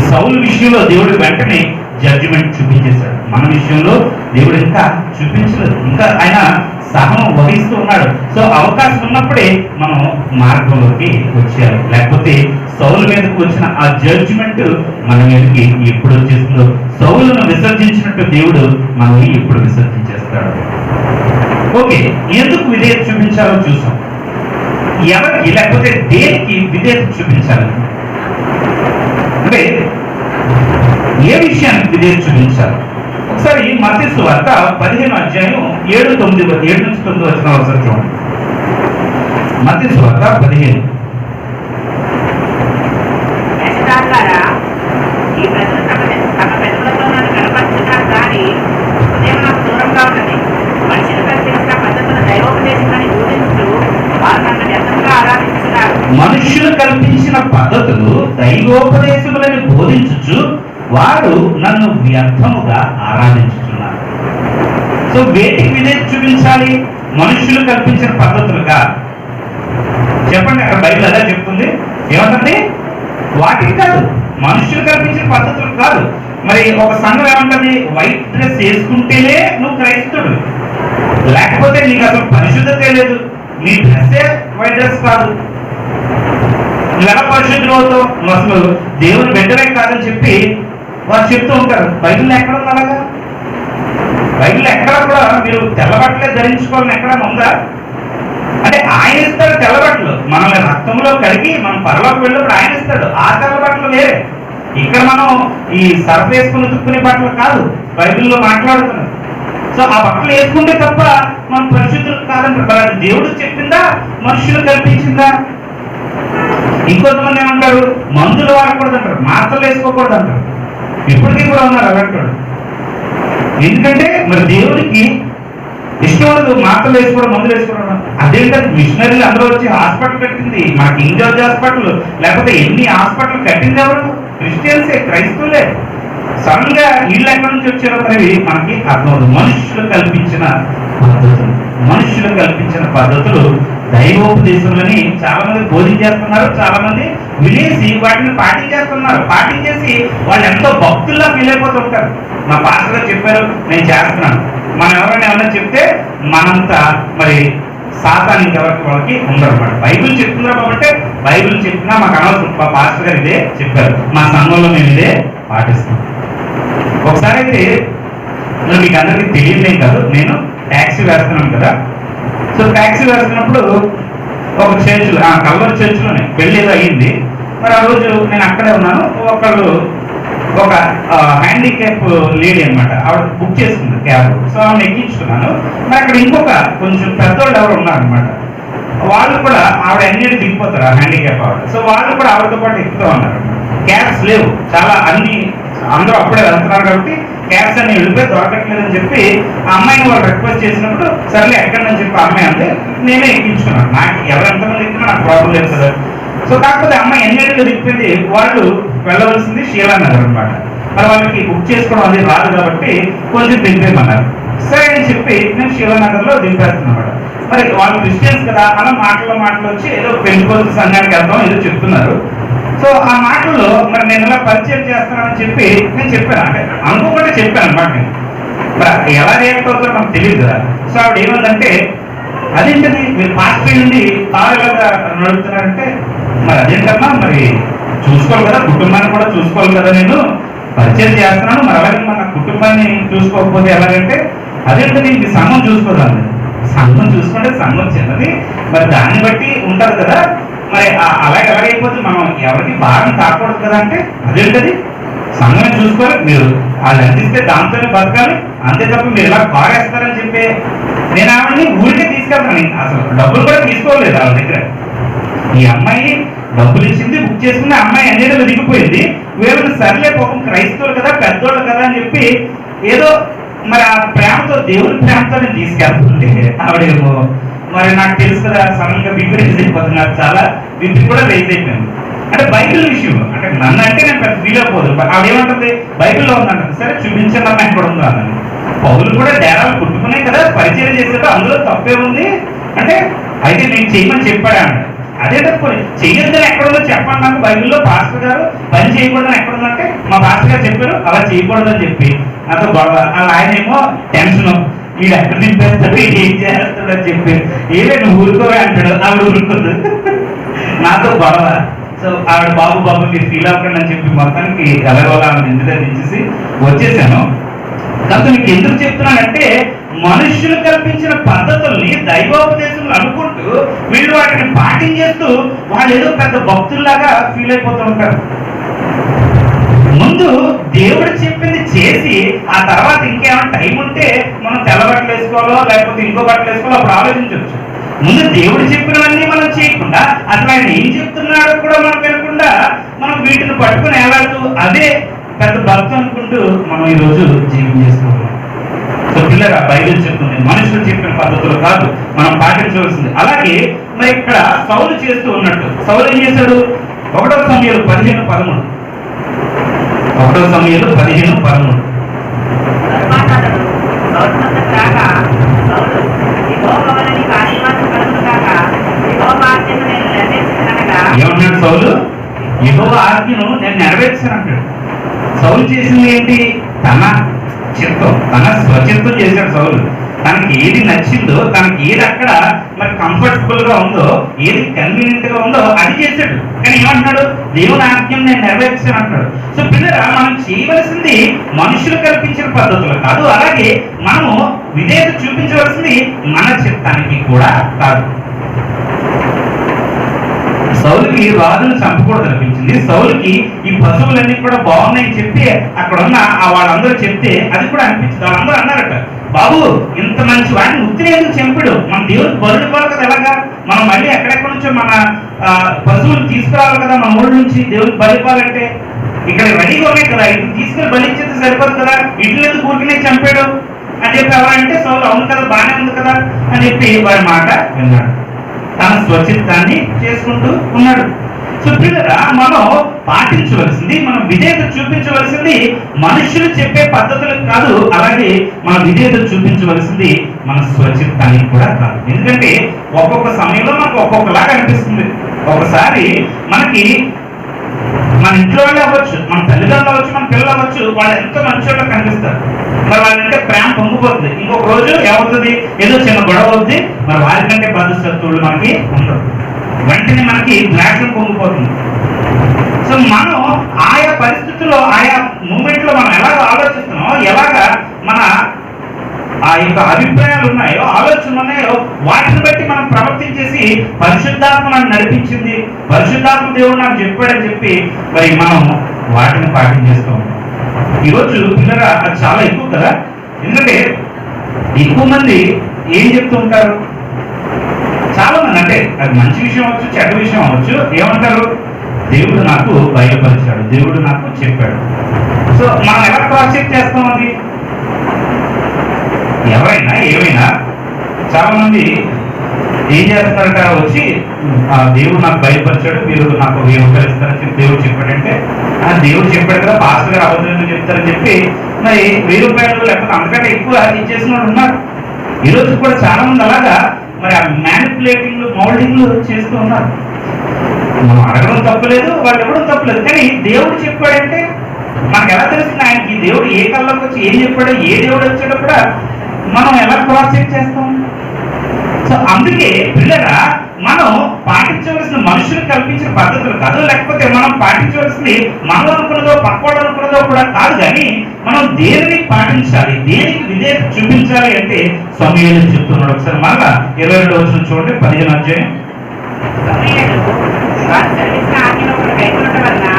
సౌలు విషయంలో దేవుడు వెంటనే జడ్జిమెంట్ చూపించేశాడు. మన విషయంలో దేవుడు ఇంకా చూపించలేదు, ఇంకా ఆయన సహనం వహిస్తూ ఉన్నాడు. సో అవకాశం ఉన్నప్పుడే మనం మార్గంలోకి వచ్చేయాలి. లేకపోతే సౌలు మీదకు వచ్చిన ఆ జడ్జిమెంట్ మన మీదకి ఎప్పుడు వచ్చేస్తుందో, సౌలును విసర్జించినట్టు దేవుడు మనల్ని ఎప్పుడు విసర్జించేస్తాడు. ఓకే, ఎందుకు విధేయత చూపించాలో చూసాం. ఎవరికి లేకపోతే దేనికి విధేయత చూపించాలి అంటే ఏ విషయానికి విధేయత చూపించాలి? ఒకసారి మత్తయి సువార్త 15వ అధ్యాయం 7 నుంచి 9 వచనాలు ఒకసారి చూడండి. మత్తయి సువార్త 15. ఈ ప్రజలు తమ పెదవులతో నన్ను కనపరుచున్నారు కానీ హృదయం నాకు దూరంగా ఉన్నది. మనుషులు కల్పించిన పద్ధతులు దైవోపదేశమని బోధించు వారు నన్ను వ్యర్థంగా ఆరాధించున్నారు. మనుష్యులు కల్పించిన పద్ధతులు దైవోపదేశములని బోధించుచు వారు నన్ను వ్యర్థముగా ఆరాధించుతున్నారు. సో వేటికి విధేయత చూపించాలి? మనుష్యులు కల్పించిన పద్ధతులుగా. చెప్పండి, అక్కడ బైబిల్ అలా చెప్తుంది. ఏమంటుంది? వాటికి కాదు, మనుష్యులు కల్పించిన పద్ధతులు కాదు. మరి ఒక సంఘం ఏమంటది? వైట్ డ్రెస్ వేసుకుంటేనే నువ్వు క్రైస్తవుడు, లేకపోతే నీకు అసలు పరిశుద్ధతే లేదు, నీ డ్రెస్సే వైట్ డ్రెస్ కాదు, నువ్వు ఎలా పరిశుద్ధులు అవుతావు, నువ్వు అసలు దేవుని బిడ్డలే కాదని చెప్పి వారు చెప్తూ ఉంటారు. బైబిల్ ఎక్కడ ఉంది అలాగా? బైబిల్ ఎక్కడ కూడా మీరు తెల్లబట్టలే ధరించుకోవాలని ఎక్కడైనా ఉందా? అంటే ఆయన ఇస్తాడు తెల్లబట్టలు, మనల్ని రక్తంలో కడిగి మనం పరలోకి వెళ్ళినప్పుడు ఆయన ఇస్తాడు. ఆ తెల్లబట్టలు వేరే. ఇక్కడ మనం ఈ సర్ఫ్ వేసుకుని తుక్కునే బట్టలు కాదు బైబిల్లో మాట్లాడుతున్నాం. సో ఆ బట్టలు వేసుకుంటే తప్ప మనం పరిశుద్ధులు కాదంటారు. దేవుడు చెప్పిందా, మనుషులు కల్పించిందా? ఇంకొంతమంది ఏమంటారు? మందులు వాడకూడదు అంటారు, మాత్రలు వేసుకోకూడదు అంటారు. ఇప్పటికీ కూడా ఉన్నారు అలాంటి. ఎందుకంటే మరి దేవుడికి ఇష్టం ఉండదు మాత్రలు వేసుకోవడం, మందులు వేసుకోవడం. అదేంటంటే మిషనరీలు అందరూ వచ్చి హాస్పిటల్ కట్టింది మా కింగ్ జార్జ్ హాస్పిటల్, లేకపోతే ఎన్ని హాస్పిటల్ కట్టింది ఎవరు? క్రిస్టియన్సే, క్రైస్తవులే. సడన్ గా వీళ్ళు ఎక్కడి నుంచి వచ్చారో అనేవి మనకి అర్థం. మనుషులు కల్పించిన పద్ధతులు, మనుషులు కల్పించిన పద్ధతులు దైవోపదేశంలోని చాలా మంది బోధించేస్తున్నారు, చాలా మంది వినేసి వాటిని పాటించేస్తున్నారు. పాటించేసి వాళ్ళు ఎంతో భక్తుల్లా ఫీల్ అయిపోతుంటారు. మా పాస్టర్ గారు చెప్పారు, నేను చేస్తున్నాను. మనం ఎవరైనా ఏమన్నా చెప్తే మనంతా మరి సాతానికి ఎవరికి వాళ్ళకి ఉండరన్నమాట. బైబిల్ చెప్తున్నారు కాబట్టి బైబిల్ చెప్పినా మాకు అనవసరం, మా పాస్టర్ గారు ఇదే చెప్పారు, మా సంఘంలో మేము ఇదే పాటిస్తాం. ఒకసారి అయితే మీకు అందరికీ తెలియదేం కాదు, నేను ట్యాక్సీ వేస్తున్నాం కదా. సో ట్యాక్సీ వేస్తున్నప్పుడు ఒక చర్చిలో, కల్వర్ చర్చిలోనే పెళ్లి ఏదో అయ్యింది. మరి ఆ రోజు నేను అక్కడే ఉన్నాను. ఒక హ్యాండిక్యాప్ లేడీ అనమాట, ఆవిడ బుక్ చేసుకుంది క్యాబ్. సో ఆవిడ ఎక్కించుకున్నాను. మరి అక్కడ ఇంకొక కొంచెం పెద్దవాళ్ళు ఎవరు ఉన్నారనమాట. వాళ్ళు కూడా ఆవిడ ఎన్నిటి దిగిపోతారు, ఆ హ్యాండిక్యాప్ ఆవిడ. సో వాళ్ళు కూడా ఆవిడతో పాటు ఎక్కుతూ ఉన్నారు. క్యాబ్స్ లేవు, చాలా అందరూ అప్పుడే వెళ్తున్నారు కాబట్టి క్యాబ్స్ అన్ని వెళ్ళిపోయి దొరకట్లేదని చెప్పి ఆ అమ్మాయిని వాళ్ళు రిక్వెస్ట్ చేసినప్పుడు సర్లే ఎక్కడని చెప్పి ఆ అమ్మాయి అంటే నేనే ఎక్కించుకున్నాను. నాకు ఎవరు ఎంతమంది ఎక్కినా నాకు ప్రాబ్లం లేదు కదా. సో కాకపోతే అమ్మాయి ఎన్నిటిలో దిగిపోయింది. వాళ్ళు వెళ్ళవలసింది శీలానగర్ అనమాట. మరి వాళ్ళకి బుక్ చేసుకోవడం అనేది రాదు కాబట్టి కొంచెం దింపేయమన్నారు. సరే అని చెప్పి నేను శీలానగర్లో దింపేస్తున్నాను. మరి వాళ్ళు క్రిస్టియన్స్ కదా, అలా మాటలు వచ్చి ఏదో పెళ్లికొడుకు సంఘానికి వెళ్తాం ఏదో చెప్తున్నారు. సో ఆ మాటల్లో మరి నేను ఇలా పరిచయం చేస్తానని చెప్పి నేను చెప్పాను. అంటే అనుకోకుండా చెప్పాను అనమాట. నేను మరి ఎలా రియాక్ట్ అవుతారో నాకు తెలియదు కదా. సో ఆవిడ ఏమందంటే, అదేంటది మీరు పాస్టర్ నుండి కారు ఎలాగా నడుపుతున్నారంటే, మరి అదేంటమ్మా మరి చూసుకోవాలి కదా, కుటుంబాన్ని కూడా చూసుకోవాలి కదా, నేను పరిచయం చేస్తున్నాను, మరి అలాగే మన కుటుంబాన్ని చూసుకోకపోతే ఎలాగంటే, అదేంటది మీ సంఘం చూసుకోదాన్ని. సంఘం చూసుకుంటే సంఘం చిన్నది, మరి దాన్ని బట్టి ఉంటారు కదా, మరి అలాగే ఎలాగైపోతే మనం ఎవరికి భారం కాకూడదు కదా అంటే, అదేంటది సంఘం చూసుకోవాలి, మీరు వాళ్ళు అందిస్తే దాంతోనే బతకాలి, అంతే తప్ప మీరు ఇలా బాగేస్తారని చెప్పి నేను ఆవిడని ఊరికే తీసుకెళ్తాను. అసలు డబ్బులు కూడా తీసుకోలేదు ఆవిడ దగ్గర. ఈ అమ్మాయి డబ్బులు ఇచ్చింది, బుక్ చేసుకుని అమ్మాయి అన్నిటిలో దిగిపోయింది. వీళ్ళని సర్లే పాపం క్రైస్తవులు కదా, పెద్దోళ్ళు కదా అని చెప్పి ఏదో మరి ఆ ప్రేమతో, దేవుని ప్రేమతో నేను తీసుకెళ్తుంటే ఆవిడేమో మరి నాకు తెలుసు కదా, సడన్ గా బిగ్గు రేజ్ అయిపోతుంది. నాకు చాలా బిగ్గు కూడా రేజ్ అయిపోయింది. అంటే బైబిల్ విషయం, అంటే నన్ను అంటే నేను పెద్ద ఫీల్ అయిపోదు. ఆవిడ ఏమంటుంది, బైబిల్లో ఉందంట. సరే చూపించండి అమ్మ ఎక్కడ ఉందో అన్నది. పౌలు కూడా డేరాలు కుట్టుకున్నాయి కదా, పరిచయం చేసేటో అందులో తప్పే ఉంది అంటే, అయితే నేను చేయమని చెప్పాడు అన్న. అదే తప్పు, చెయ్యొద్దని ఎక్కడుందో చెప్పండి నాకు, బైబిల్లో పాస్టర్ గారు పని చేయకూడదని ఎక్కడుందంటే మా పాస్టర్ గారు చెప్పారు అలా చేయకూడదని చెప్పి నాతో గొడవ. ఆయన ఏమో టెన్షన్, వీడు ఎక్కడ నింపేస్తాడు, ఏం చేస్తాడు అని చెప్పి, ఏవే నువ్వు ఊరుకోవే అంటాడు. ఆవిడ ఊరుకోదు, నాతో గొడవ. సో ఆవిడ బాబు మీరు ఫీల్ అవ్వకండి అని చెప్పి మొత్తానికి ఎలాగో ఆవిడ ఇంటి దగ్గర దించేసి వచ్చేసాను. కాబట్టి మీకు ఎందుకు చెప్తున్నానంటే, మనుష్యులు కల్పించిన పద్ధతుల్ని దైవోపదేశంలో అనుకుంటూ వీళ్ళు వాటిని పాటించేస్తూ వాళ్ళు ఏదో పెద్ద భక్తుల్లాగా ఫీల్ అయిపోతూ ఉంటారు. ముందు దేవుడు చెప్పింది చేసి ఆ తర్వాత ఇంకేమైనా టైం ఉంటే మనం తెల్ల బట్టలు వేసుకోవాలో లేకపోతే ఇంకో బట్టలు వేసుకోవాలో అప్పుడు ఆలోచించవచ్చు. ముందు దేవుడు చెప్పినవన్నీ మనం చేయకుండా, అసలు ఆయన ఏం చెప్తున్నాడో కూడా మనం వినకుండా మనం వీటిని పట్టుకుని ఎలాడుతూ అదే పెద్ద భక్తి అనుకుంటూ మనం ఈరోజు జీవం చేసుకుంటున్నాం. సో పిల్లరా, బైబిల్ చెప్తుంది మనుషులు చెప్పిన పద్ధతులు కాదు మనం పాటించవలసింది. అలాగే మరి ఇక్కడ సౌలు చేస్తూ ఉన్నట్టు, సౌలు ఏం చేశాడు? 1 సమూయేలు 15:13. 1 సమూయేలు 15:13. ఏమన్నాడు సౌలు? యెహోవా ఆజ్ఞను నేను నెరవేర్చాను అంటాడు. సౌలు చేసింది ఏంటి? తన చిత్తం, తన స్వచిత్తం చేశాడు సౌలు. తనకి ఏది నచ్చిందో, తనకి ఏది అక్కడ మరి కంఫర్టబుల్ గా ఉందో, ఏది కన్వీనియంట్ గా ఉందో అది చేశాడు. కానీ ఏమంటున్నాడు? దేవుని ఆజ్ఞను నేను నెరవేర్చాను అంటాడు. సో పిల్లరా, మనం చేయవలసింది మనుషులు కల్పించిన పద్ధతులు కాదు, అలాగే మనము విధేయత చూపించవలసింది మన చిత్తానికి కూడా కాదు. సౌలుకి రాజును చంపకూడదు అనిపించింది. సౌలుకి ఈ పశువులన్నీ కూడా బాగున్నాయని చెప్పి అక్కడ ఉన్న వాళ్ళందరూ చెప్తే అది కూడా అనిపించింది. వాళ్ళందరూ అన్నారట, బాబు ఇంత మంచి వాడిని ఉత్తినేందుకు చంపుడు, మన దేవుడికి బరుడు పోవాలి కదా, ఎలాగా మనం మళ్ళీ ఎక్కడెక్కడి నుంచో మన పశువులు తీసుకురావాలి కదా, మన ఊళ్ళ నుంచి దేవుడికి బలిపాలంటే ఇక్కడ రెడీగా ఉన్నాయి కదా, ఇటు తీసుకెళ్ళి బలిచ్చేస్తే సరిపోదు కదా, ఇట్లు ఎందుకు ఊరికినే చంపాడు అని చెప్పి ఎవరంటే సౌలు అవును కదా, బాగానే ఉంది కదా అని చెప్పి వారి మాట విన్నాడు. తన స్వచిత్తాన్ని చేసుకుంటూ ఉన్నాడు. సో పిల్లరా, మనం పాటించవలసింది, మనం విధేయత చూపించవలసింది మనుషులు చెప్పే పద్ధతులకు కాదు, అలాగే మన విధేయత చూపించవలసింది మన స్వచిత్తానికి కూడా కాదు. ఎందుకంటే ఒక్కొక్క సమయంలో మనకు ఒక్కొక్కలాగా అనిపిస్తుంది. ఒకసారి మనకి మన ఇంట్లో వాళ్ళే అవ్వచ్చు, మన తల్లిదండ్రులు అవ్వచ్చు, మన పిల్లలు అవ్వచ్చు, వాళ్ళు ఎంతో మంచోళ్ళ కనిపిస్తారు. మరి వాళ్ళంటే ప్రేమ పొంగిపోతుంది. ఇంకొక రోజు ఏమవుతుంది, ఏదో చిన్న గొడవ అవుతుంది, మరి వారికంటే బంధుశత్రువులు మనకి ఉండరు, వెంటనే మనకి ద్రాక్ష పొంగిపోతుంది. సో మనం ఆయా పరిస్థితుల్లో, ఆయా మూమెంట్ లో మనం ఎలాగ ఆలోచిస్తున్నామో, ఎలాగా మన ఆ యొక్క అభిప్రాయాలు ఉన్నాయో, ఆలోచనలు ఉన్నాయో, వాటిని బట్టి మనం ప్రవర్తించేసి పరిశుద్ధాత్మ నన్ను నడిపించింది, పరిశుద్ధాత్మ దేవుడు నాకు చెప్పాడని చెప్పి మరి మనం వాటిని పాటించేస్తూ ఉంటాం. ఈరోజు పిల్లరా అది చాలా ఎక్కువ కదా. ఎందుకంటే ఎక్కువ మంది ఏం చెప్తూ ఉంటారు, చాలా మంది, అంటే అది మంచి విషయం అవ్వచ్చు, చెడ్డ విషయం అవ్వచ్చు, ఏమంటారు, దేవుడు నాకు బయలుపరిచాడు, దేవుడు నాకు చెప్పాడు. సో మనం ఎలా క్రాస్ చెక్ చేస్తాం? అది ఎవరైనా ఏమైనా చాలా మంది ఏం చేస్తారట, వచ్చి ఆ దేవుడు నాకు బయలుపరిచాడు, మీరు నాకు ఉపకరిస్తారని చెప్పి దేవుడు చెప్పాడంటే, దేవుడు చెప్పాడు కదా, పాస్టర్ గారు అబద్ధం చెప్తారని చెప్పి మరి 1000 రూపాయలు లేకపోతే అంతకంటే ఎక్కువ ఇచ్చేసిన వాళ్ళు ఉన్నారు. ఈరోజు కూడా చాలా మంది అలాగా మరి ఆ మ్యానిపులేటింగ్లు, మౌల్డింగ్లు చేస్తూ ఉన్నారు. మనం అడగడం తప్పలేదు, వాళ్ళు ఇవ్వడం తప్పలేదు, కానీ దేవుడు చెప్పాడంటే మనకు ఎలా తెలుస్తుంది ఆయనకి దేవుడు ఏ కళ్ళకి వచ్చి ఏం చెప్పాడో, ఏ దేవుడు వచ్చాడో కూడా మనం ఎలా క్రాస్ చెక్ చేస్తాం? సో అందుకే పిల్లరా మనం పాటించవలసిన మనుషులు కల్పించిన పద్ధతులు కాదు, లేకపోతే మనం పాటించవలసింది మనం అనుకున్నదో పక్కోడు అనుకున్నదో కూడా కాదు, కానీ మనం దేనిని పాటించాలి, దేనికి విధేయత చూపించాలి అంటే సమూయేలు చెప్తున్నాడు. ఒకసారి మళ్ళా 22వ వచనం చూడండి, 15వ అధ్యాయం.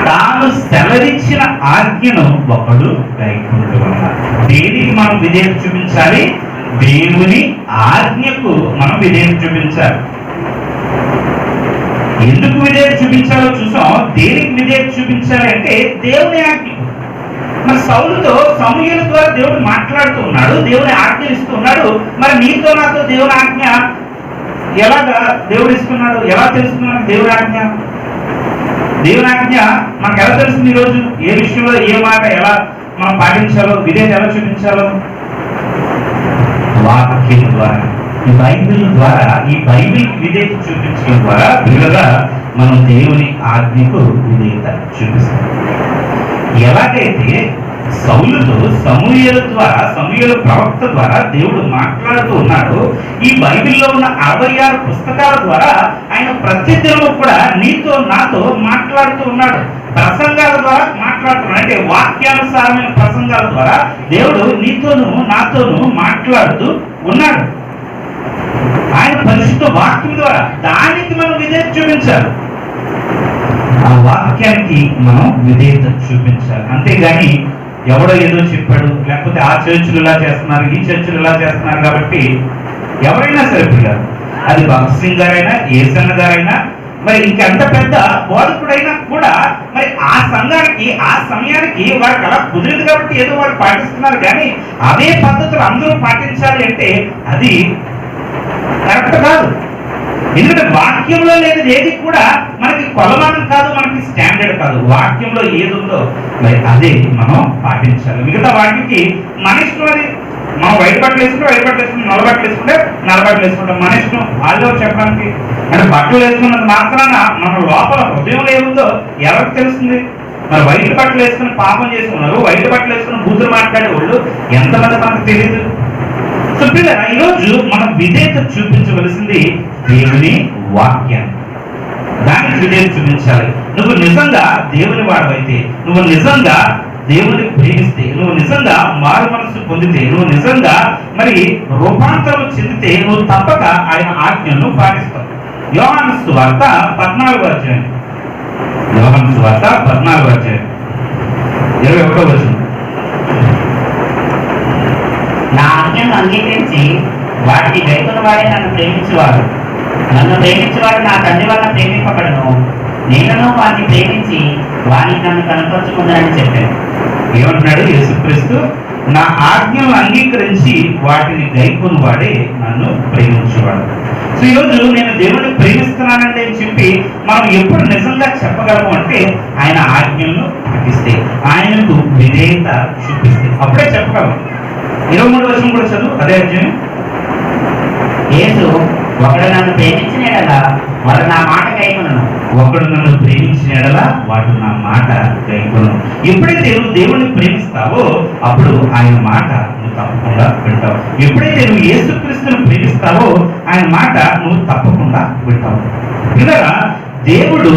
తాను సెలవిచ్చిన ఆజ్ఞను ఒకడు గైకొనుట వలన. దేనికి మనం విధేయత చూపించాలి? దేవుని ఆజ్ఞకు మనం విధేయత చూపించాలి. ఎందుకు విధేయత చూపించాలో చూసాం. దేనికి విధేయత చూపించాలి అంటే దేవుని ఆజ్ఞకు. మరి సౌలుతో సమూయేలు ద్వారా దేవుడు మాట్లాడుతూ ఉన్నాడు, దేవుని ఆజ్ఞ ఇస్తూ ఉన్నాడు. మరి నీతో నాతో దేవుని ఆజ్ఞ ఎలాగా దేవుడు ఇస్తున్నాడు, ఎలా తెలుసుకున్నాడు దేవుని ఆజ్ఞ? దేవుని ఆజ్ఞ మనకు ఎలా తెలుస్తుంది? ఈరోజు ఏ విషయంలో ఏ మాట ఎలా మనం పాటించాలో, విధేయత ఎలా చూపించాలో? వాక్యం ద్వారా, ఈ బైబిల్ ద్వారా, ఈ బైబిల్ విధేయత చూపించడం ద్వారా పిల్లగా మనం దేవుని ఆజ్ఞకు విధేయత చూపిస్తాం. ఎలాగైతే సౌలుతో సమూయేలు ద్వారా, సమూయేలు ప్రవక్త ద్వారా దేవుడు మాట్లాడుతూ ఉన్నాడు, ఈ బైబిల్లో ఉన్న 66 పుస్తకాల ద్వారా ఆయన ప్రతి దినము కూడా నీతో నాతో మాట్లాడుతూ ఉన్నాడు. ప్రసంగాల ద్వారా మాట్లాడుతున్నాడు, అంటే వాక్యానుసారమైన ప్రసంగాల ద్వారా దేవుడు నీతోనూ నాతోనూ మాట్లాడుతూ ఉన్నాడు. ఆయన పరిశుద్ధ వాక్యం ద్వారా దానికి మనం విధేయత చూపించాలి, ఆ వాక్యానికి మనం విధేయత చూపించాలి. అంతేగాని ఎవడో ఏదో చెప్పాడు, లేకపోతే ఆ చర్చిలు ఇలా చేస్తున్నారు, ఈ చర్చిలు ఇలా చేస్తున్నారు కాబట్టి ఎవరైనా సరే పిల్లలు, అది భగత్ సింగ్ గారైనా, ఏసన్న గారైనా, మరి ఇంకెంత పెద్ద బోధకుడైనా కూడా మరి ఆ సంఘానికి ఆ సమయానికి వాడికి అలా కుదిరింది కాబట్టి ఏదో వాళ్ళు పాటిస్తున్నారు, కానీ అదే పద్ధతులు అందరూ పాటించాలి అంటే అది కరెక్ట్ కాదు. ఎందుకంటే వాక్యంలో లేనిది ఏది కూడా మనకి కొలమానం కాదు, మనకి స్టాండర్డ్ కాదు. వాక్యంలో ఏది ఉందో మరి అదే మనం పాటించాలి. మిగతా వాటికి మన ఇష్టం. అది మనం వైట్ బట్టలు వేసుకుంటే వైట్ బట్టలు వేసుకుంటాం, నల్ల బట్టలు వేసుకుంటే నల్ల బట్టలు వేసుకుంటాం, మన ఇష్టం. వాళ్ళు చెప్పడానికి అంటే బట్టలు వేసుకున్నంత మాత్రాన మన లోపల హృదయంలో ఏముందో ఎవరికి తెలుస్తుంది? మరి వైట్ బట్టలు వేసుకుని పాపం చేసుకున్నారు, వైట్ బట్టలు వేసుకుని బూతులు మాట్లాడే వాళ్ళు ఎంతమంది మనకు తెలియదు. సో పిల్లరా, ఈరోజు మనం విధేయత చూపించవలసింది దేవుని వాక్యాన్ని, దానికి విధేయత చూపించాలి. నువ్వు నిజంగా దేవుని వాడవైతే, నువ్వు నిజంగా దేవుని ప్రేమిస్తే, నువ్వు నిజంగా మారు మనసు పొందితే, నువ్వు నిజంగా మరి రూపాంతరం చెందితే నువ్వు తప్పక ఆయన ఆజ్ఞను పాటిస్తావు. యోహాను సువార్త 14వ అధ్యాయం, యోహాను సువార్త 14వ అధ్యాయం 21వ వచనం. నా ఆజ్ఞను అంగీకరించి వాటిని గైకొన్న వాడే నన్ను ప్రేమించేవాడు. నన్ను ప్రేమించేవాడు నా తండ్రి వల్ల ప్రేమింపబడను, నేను వాడిని ప్రేమించి వాడిని నన్ను కనపరుచుకుందని చెప్పాను. ఏమంటున్నాడు యేసుక్రీస్తు? నా ఆజ్ఞను అంగీకరించి వాటిని గైకొన్న వాడే నన్ను ప్రేమించేవాడు. సో ఈరోజు నేను దేవుడిని ప్రేమిస్తున్నానండి అని చెప్పి మనం ఎప్పుడు నిజంగా చెప్పగలము అంటే ఆయన ఆజ్ఞలను పాటిస్తే, ఆయనకు విధేయత చూపిస్తే అప్పుడే చెప్పగలము. 23వ వచనం కూడా చదువు, అదే అధ్యాయం. యేసు ఒకడు నన్ను ప్రేమించిన ఎడల వాడు నా మాట గైకొనును. ఒకడు నన్ను ప్రేమించిన ఎడల వాడు నా మాట గైకొనును. ఎప్పుడైతే నువ్వు దేవుడిని ప్రేమిస్తావో అప్పుడు ఆయన మాట నువ్వు తప్పకుండా వింటావు. ఎప్పుడైతే నువ్వు యేసుక్రీస్తును ప్రేమిస్తావో ఆయన మాట నువ్వు తప్పకుండా వింటావు. ఇలా దేవుడు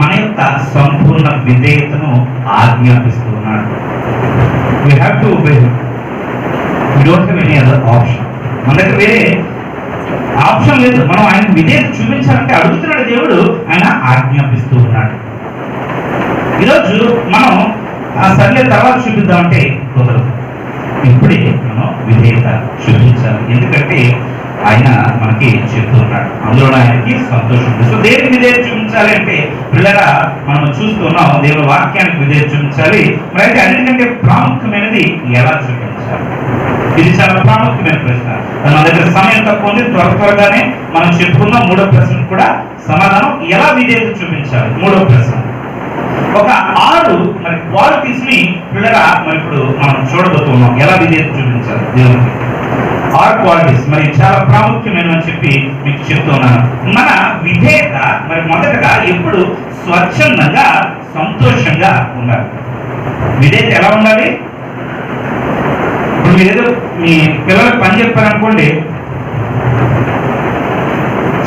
మన యొక్క సంపూర్ణ విధేయతను ఆజ్ఞాపిస్తూ ఉన్నాడు. We have to obey him. We don't have any other option. మన దగ్గర వేరే ఆప్షన్ లేదు. మనం ఆయన విధేయత చూపించాలంటే అడుగుతున్నాడు దేవుడు, ఆయన ఆజ్ఞాపిస్తూ ఉన్నాడు. ఈరోజు మనం సర్లే తర్వాత చూపిద్దామంటే కుదరదు. ఇప్పుడే మనం విధేయత చూపించాలి. ఎందుకంటే ఆయన మనకి చెప్తూ ఉన్నాడు, అందులో ఆయనకి సంతోషం ఉంది. సో దేనికి విధేయత చూపించాలి అంటే పిల్లరా మనం చూస్తున్నాం, దేవుని వాక్యానికి విధేయత చూపించాలి. మరి అయితే అన్నిటికంటే ప్రాముఖ్యమైనది ఎలా చూపించాలి? ఇది చాలా ప్రాముఖ్యమైన ప్రశ్న. మన దగ్గర సమయం తక్కువ ఉంది, త్వరగానే మనం చెప్పుకుందాం. మూడో ప్రశ్న కూడా సమాధానం, ఎలా విధేయత చూపించాలి? మూడో ప్రశ్న ఒక 6 మరి క్వాలిటీస్ ని పిల్లరా మరి ఇప్పుడు మనం చూడబోతున్నాం. ఎలా విధేయత చూపించాలి దేవునికి? 6 క్వాలిటీస్ మరి చాలా ప్రాముఖ్యమైనవి చెప్పి మీకు చెప్తున్నాను. మన విధేయత మరి మొదటగా ఎప్పుడు స్వచ్ఛందంగా సంతోషంగా ఉండాలి. విధేయత ఎలా ఉండాలి? ఇప్పుడు మీరేదో మీ పిల్లలకు పని చెప్పారనుకోండి,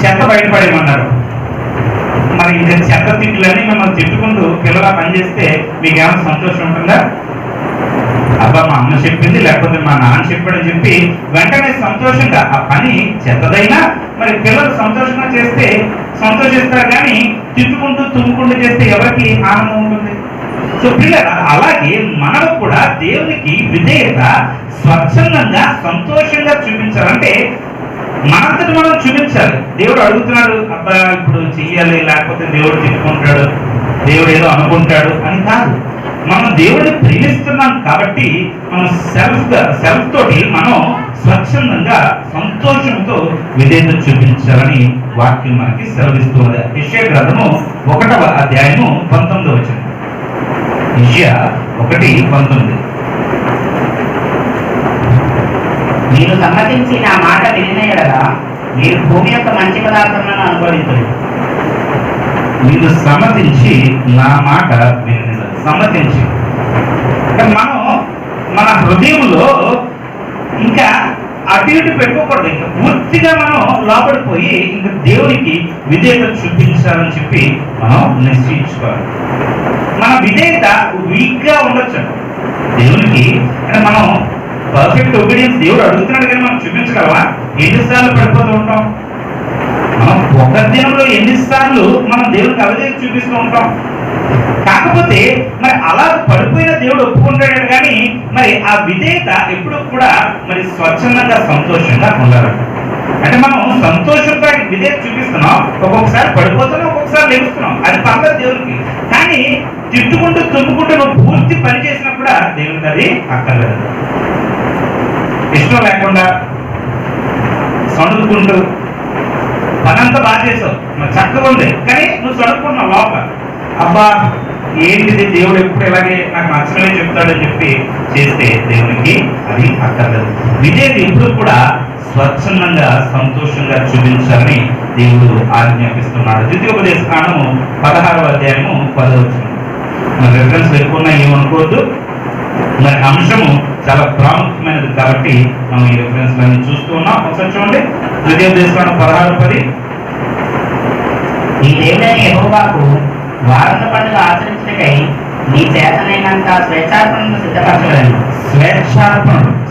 చెత్త బయటపడేయమన్నారు. మరి ఇంకా చెత్త తిట్టులని మిమ్మల్ని తిట్టుకుంటూ పిల్లల పని చేస్తే మీకేమైనా సంతోషం ఉంటుందా? అబ్బా మా అమ్మ చెప్పింది లేకపోతే మా నాన్న చెప్పాడని చెప్పి వెంటనే సంతోషంగా ఆ పని చెత్తదైనా మరి పిల్లలు సంతోషంగా చేస్తే సంతోషిస్తారు, కానీ తిట్టుకుంటూ తుమ్ముకుంటూ చేస్తే ఎవరికి ఆనందం ఉంటుంది? సో పిల్లల అలాగే మనం కూడా దేవునికి విధేయత స్వచ్ఛందంగా సంతోషంగా చూపించాలంటే మనంతటి మనం చూపించాలి. దేవుడు అడుగుతున్నాడు, అబ్బా ఇప్పుడు చెయ్యాలి లేకపోతే దేవుడు తిట్టుకుంటాడు, దేవుడు ఏదో అనుకుంటాడు అని కాదు. మనం దేవుడిని ప్రేమిస్తున్నాం కాబట్టి మనం సెల్ఫ్ తోటి మనం స్వచ్ఛందంగా సంతోషంతో విధేయత చూపించాలని వాక్యం మనకి సెలవిస్తున్నది. యెషయా గ్రంథము 1వ అధ్యాయము 19వ వచనం. యెషయా 1:19. మీరు సమ్మతించి నా మాట వినిన యెడల మీరు భూమి యొక్క మంచి పదార్థములను అనుభవించరు. మీరు సమ్మతించి నా మాట వినిన, సమ్మతించి మనం మన హృదయంలో ఇంకా అటు ఇటు పెట్టుకోకూడదు. ఇంకా పూర్తిగా మనం లోపడిపోయి ఇంకా దేవునికి విధేయత చూపించాలని చెప్పి మనం నిశ్చయించుకోవాలి. మన విధేయత వీక్ గా ఉండొచ్చు దేవునికి. అంటే మనం పర్ఫెక్ట్ ఒబీడియన్స్ దేవుడు అడుగుతున్నాడు కానీ మనం చూపించగలవా? ఎన్నిసార్లు పడిపోతూ ఉంటాం మనం? ఒక దినంలో ఎన్నిసార్లు మనం దేవునికి అవిధేయత చూపిస్తూ ఉంటాం? కాకపోతే మరి అలా పడిపోయిన దేవుడు ఒప్పుకుంటాడు, కానీ మరి ఆ విధేయత ఎప్పుడు కూడా మరి స్వచ్ఛందంగా సంతోషంగా ఉండాలి. అంటే మనం సంతోషంగా విధేయత చూపిస్తున్నాం, ఒక్కొక్కసారి పడిపోతున్నాం, ఒక్కొక్కసారి లేస్తున్నాం, అది పర్లేదు దేవుడికి. కానీ తిట్టుకుంటూ తుమ్ముకుంటూ నువ్వు పూర్తి పని చేసినా కూడా దేవుడికి అది అక్కర్లేదు. ఇష్టం లేకుండా సణుకుంటూ పనంతా బాగా చేసావు, మరి చక్కగా ఉంది, కానీ నువ్వు సణుకుంటున్నావు లోపల, అబ్బా ఏంటిది దేవుడు ఎప్పుడు ఇలాగే నాకు నచ్చలే చెప్తాడని చెప్పి చేస్తే దేవునికి అది అక్కర్లేదు. విధేయత ఎప్పుడు కూడా స్వచ్ఛందంగా సంతోషంగా చూపించాలని దేవుడు ఆజ్ఞాపిస్తున్నాడు. ద్వితీయోపదేశ కాండము 16వ అధ్యాయము 10వ వచనం. మన రిఫరెన్స్ ఎక్కువ ఏమనుకోవద్దు, మరి అంశము చాలా ప్రాముఖ్యమైనది కాబట్టి మనం ఈ రిఫరెన్స్ అన్ని చూస్తూ ఉన్నాం. ఒకసారి చూడండి, ద్వితీయోపదేశ కాండం 16:10. ఈ దేవుడైన యెహోవాకు వారణ పండుగ ఆచరించకై నీ చేతనైనంత స్వేచ్ఛార్పణను సిద్ధపరచలేదు.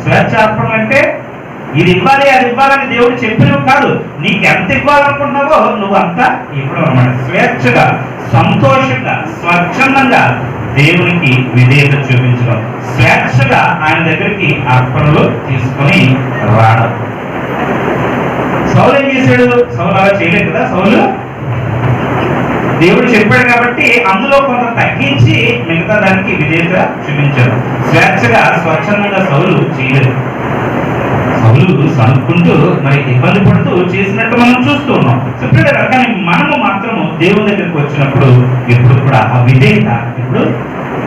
స్వేచ్ఛార్పణ అంటే ఇది ఇవ్వాలి అది ఇవ్వాలని దేవుడు చెప్పినవి కాదు, నీకు ఎంత ఇవ్వాలనుకుంటున్నావో నువ్వు అంతా ఇవ్వడం అన్నమాట. స్వేచ్ఛగా సంతోషంగా స్వచ్ఛందంగా దేవునికి విధేయత చూపించడం, స్వేచ్ఛగా ఆయన దగ్గరికి అర్పణలు తీసుకొని రావడం. సౌలు ఏం చేశాడు? సౌలు అలా చేయలేదు కదా. సౌలు దేవుడు చెప్పాడు కాబట్టి అందులో కొంత తగ్గించి మిగతా దానికి విధేయత చూపించాడు. స్వేచ్ఛగా స్వచ్ఛందంగా సౌలు చేయలేదు. సౌలు సనుక్కుంటూ మరి ఇబ్బంది పడుతూ చేసినట్టు మనం చూస్తూ ఉన్నాం. చెప్పాడు, కానీ మనము మాత్రము దేవుని దగ్గరికి వచ్చినప్పుడు ఎప్పుడు కూడా ఆ విధేయత ఇప్పుడు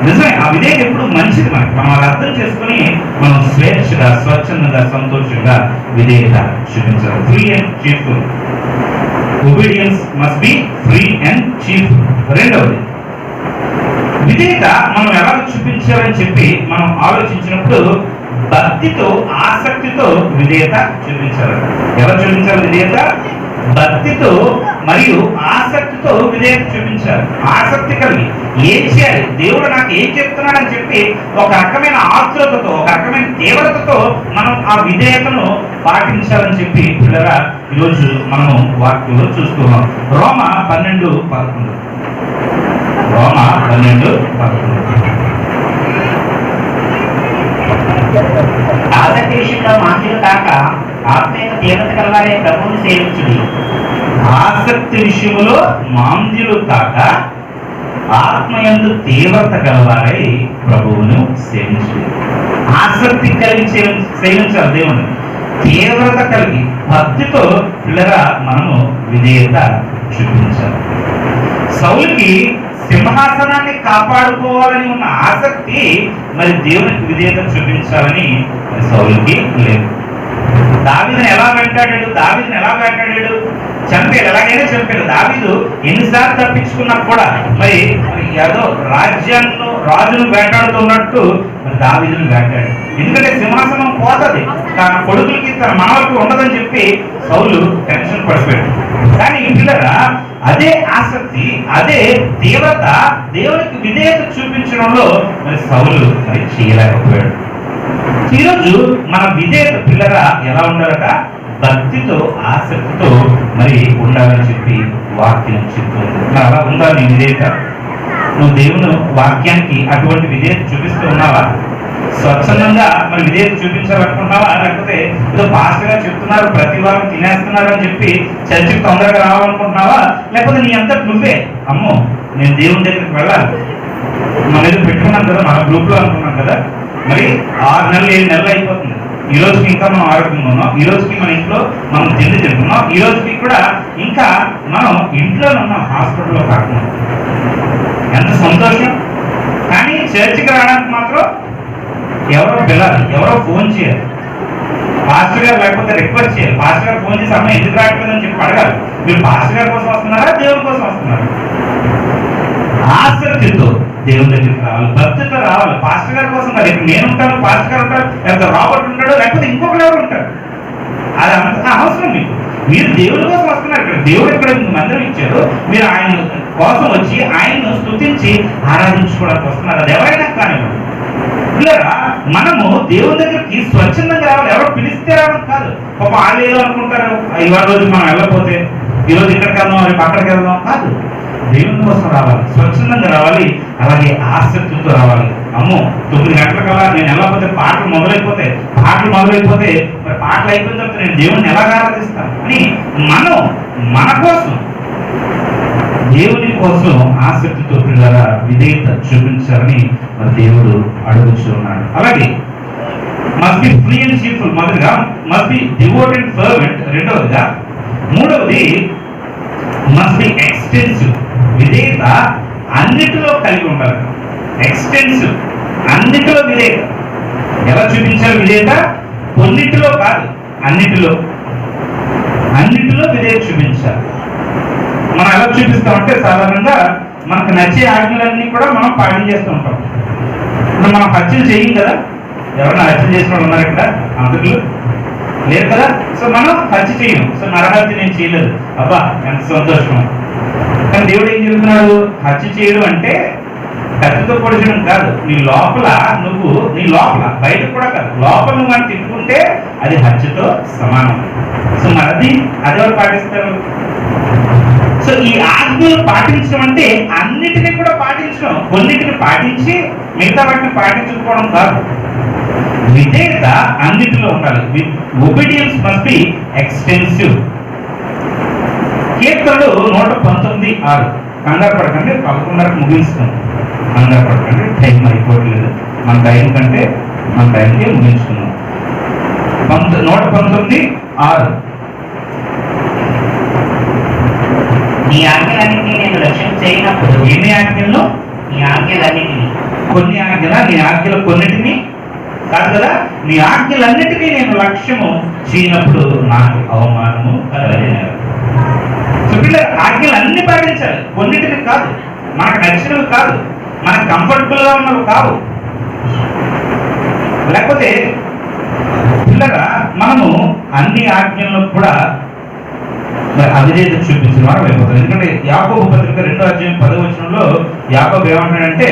నిజమే, ఆ విధేయత ఎప్పుడు మంచిది. మనం అది అర్థం చేసుకుని మనం స్వేచ్ఛగా స్వచ్ఛందంగా సంతోషంగా విధేయత చూపించాలి. Free and cheerful. Obedience must be free and cheerful. రెండవది, విధేయత మనం ఎలా చూపించాలని చెప్పి మనం ఆలోచించినప్పుడు భక్తితో ఆసక్తితో విధేయత చూపించాలి. ఎలా చూపించాలి విధేయత? భక్తితో మరియు ఆసక్తితో విధేయత చూపించాలి. ఆసక్తి కలిగి ఏం చేయాలి, దేవుడు నాకు ఏం చెప్తున్నాడని చెప్పి ఒక రకమైన ఆతృతతో ఒక రకమైన తీవ్రతతో మనం ఆ ఆ విధేయతను పాటించాలని చెప్పి పిల్లరా ఈరోజు మనము వాక్యంలో చూస్తున్నాం. రోమ 12:11. రోమ 12:11. ఆసక్తి విషయంలో మాంద్యులు కాక ఆత్మీయ తీవ్రత కలవారే ప్రభువుని సేవించుడి. ఆసక్తి విషయంలో మాంద్యులు కాక ఆత్మయందు తీవ్రత గలవారై ప్రభువును సేవించుడి. ఆసక్తి కలిగి సేవించాలి దేవుని, తీవ్రత కలిగి భక్తితో పిల్లరా మనము విధేయత చూపించాలి. సౌలుకి సింహాసనాన్ని కాపాడుకోవాలని ఉన్న ఆసక్తి మరి దేవునికి విధేయత చూపించాలని మరి సౌలుకి లేదు. దావీదుని ఎలా వేటాడాడు, చంపాడు, ఎలాగైనా చంపాడు. దావీదు ఎన్నిసార్లు తప్పించుకున్నా కూడా మరి ఏదో రాజును వేటాడుతున్నట్టు మరి దావీదుని వేటాడు. ఎందుకంటే సింహాసనం పోతుంది, తన కొడుకులకి తన మనవలకి ఉండదని చెప్పి సౌలు టెన్షన్ పడిపోయాడు. కానీ పిల్లరా అదే ఆసక్తి, అదే తీవ్రత దేవునికి విధేయత చూపించడంలో మరి సౌలు మరి చేయలేకపోయాడు. ఈరోజు మన విధేయత పిల్లరా ఎలా ఉండాలట? భక్తితో ఆసక్తితో మరి ఉండాలని చెప్పి వాక్యం చెప్తుంది. మరి అలా ఉందా నీ విధేయత? నువ్వు దేవుని వాక్యానికి అటువంటి విధేయత చూపిస్తూ ఉన్నావా? స్వచ్ఛందంగా మరి విధేయత చూపించాలనుకుంటున్నావా? లేకపోతే ఏదో పాస్టర్ గా చెప్తున్నారు ప్రతి వారం తినేస్తున్నారు అని చెప్పి చర్చికి తొందరగా రావాలనుకుంటున్నావా? లేకపోతే నీ అంతటి నువ్వే అమ్మో నేను దేవుని దగ్గరికి వెళ్ళాలి, మన ఏదో పెట్టుకున్నాం కదా, మన గ్రూప్ లో అనుకున్నాం కదా, మరి 6 నెలలు 7 నెలలు అయిపోతుంది. ఈ రోజుకి ఇంకా మనం ఆరోగ్యంగా ఉన్నాం, ఈ రోజుకి మన ఇంట్లో మనం తింటున్నాం, ఈ రోజుకి కూడా ఇంకా మనం ఇంట్లోనే ఉన్నాం, హాస్పిటల్లో కాకుండా. ఎంత సంతోషం! కానీ చర్చికి రావడానికి మాత్రం ఎవరో పిల్లలు, ఎవరో ఫోన్ చేయాలి, పాస్టర్ గారు లేకపోతే రిక్వెస్ట్ చేయాలి. పాస్టర్ గారు ఫోన్ చేసి అమ్మాయి ఎందుకు రావట్లేదని చెప్పి అడగాలి. మీరు పాస్టర్ గారి కోసం వస్తున్నారా, దేవుని కోసం వస్తున్నారా? ఆసక్తితో దేవుని దగ్గరికి రావాలి, భక్తితో రావాలి. పాస్టర్ గారి కోసం కాదు, ఇప్పుడు నేను ఉంటాను, పాస్టర్ గారు ఉంటారు, లేకపోతే రాబర్ట్ ఉంటాడు, లేకపోతే ఇంకొకరు ఎవరు ఉంటారు, అది అంత అవసరం మీకు. మీరు దేవుని కోసం వస్తున్నారు. ఇక్కడ దేవుడు ఇక్కడ మీకు మందిరం ఇచ్చారు, మీరు ఆయన కోసం వచ్చి ఆయన్ను స్తుతించి ఆరాధించుకోవడానికి వస్తున్నారు. అది ఎవరైనా కానివ్వండి పిల్లరా, మనము దేవుని దగ్గరికి స్వచ్ఛందంగా రావాలి. ఎవరు పిలిస్తే రావడం కాదు. పాప వాళ్ళు ఏదో అనుకుంటారు, ఇవాళ రోజు మనం వెళ్ళకపోతే ఈరోజు ఇక్కడికి వెళ్దాం, రేపు అక్కడికి వెళ్దాం కాదు. దేవుని కోసం రావాలి, స్వచ్ఛందంగా రావాలి, అలాగే ఆసక్తితో రావాలి. అమ్మో 9 గంటలకల్లా నేను వెళ్ళకపోతే పాటలు మొదలైపోతే మరి పాటలు అయిపోయిన తర్వాత నేను దేవుడిని ఎలా ఆరాధిస్తాను అని మనం మన కోసం దేవుని కోసం ఆసక్తితో పిల్లల విధేయత చూపించాలని మరి దేవుడు అడుగుతూ ఉన్నాడు. అలాగే must be free and cheerful, మొదటిగా మస్ట్ బి డివోటెడ్ ఫర్వెంట్, రెండవదిగా, మూడవది మస్ట్ బి ఎక్స్టెన్సివ్. విధేయత అన్నిటిలో కలిగి ఉండాలి. ఎక్స్టెన్సివ్, అన్నిటిలో విధేయత. ఎలా చూపించాలి విధేయత? కొన్నిటిలో కాదు, అన్నిటిలో విధేయత చూపించాలి. మనం ఎలా చూపిస్తామంటే సాధారణంగా మనకు నచ్చే ఆజ్ఞలన్నీ కూడా మనం పాటించేస్తూ ఉంటాం. ఇప్పుడు మనం హత్యలు చేయం కదా, ఎవరైనా హత్య చేసిన వాళ్ళు ఉన్నారు ఇక్కడ? అందుకు లేదు కదా. సో మనం హత్య చేయం. సో నరహత్య నేను చేయలేదు, అబ్బా ఎంత సంతోషం. కానీ దేవుడు ఏం చెబుతున్నాడు? హత్య చేయడం అంటే కత్తితో పొడిచడం కాదు. నీ లోపల బయటకు కూడా కాదు, లోపల నువ్వు అని తిట్టుకుంటే అది హత్యతో సమానం. సో మరి అది ఎవరు పాటిస్తారు? సో ఈ ఆజ్ఞలు పాటించడం అంటే అన్నిటినీ కూడా పాటించడం, కొన్నిటిని పాటించి మిగతా వాటిని పాటించకపోవడం కాదు. విధేయత అన్నిటిలో ఉండాలి. Obedience must B extensive. కీర్తనలు 119:6. కంగారు పడకండి, 11:30 ముగించుతాం. కంగారు పడకండి, టైం అయిపోవట్లేదు. మన టైంకి ముగించుకున్నాం. 119:6. నీ ఆజ్ఞలన్నింటినీ నేను లక్ష్యం చేయనప్పుడు, ఎన్ని ఆజ్ఞలను? నీ ఆజ్ఞలన్నింటినీ. కొన్ని ఆజ్ఞల, నీ ఆజ్ఞలు కొన్నిటిని కాదు కదా, నీ ఆజ్ఞలన్నిటినీ నేను లక్ష్యము చేయనప్పుడు నాకు అవమానము కలిగినది. ఆజ్ఞలు అన్ని పాటించాలి, కొన్నిటిని కాదు, మనకు నచ్చినవి కాదు, మనకు కంఫర్టబుల్ గా ఉన్నవి కావు. లేకపోతే పిల్లగా మనము అన్ని ఆజ్ఞలను కూడా అవిధేయత చూపించిన వారు అయిపోతారు. ఎందుకంటే యాకోబు పత్రిక 2:10 యాకోబు ఏమంటాడంటే,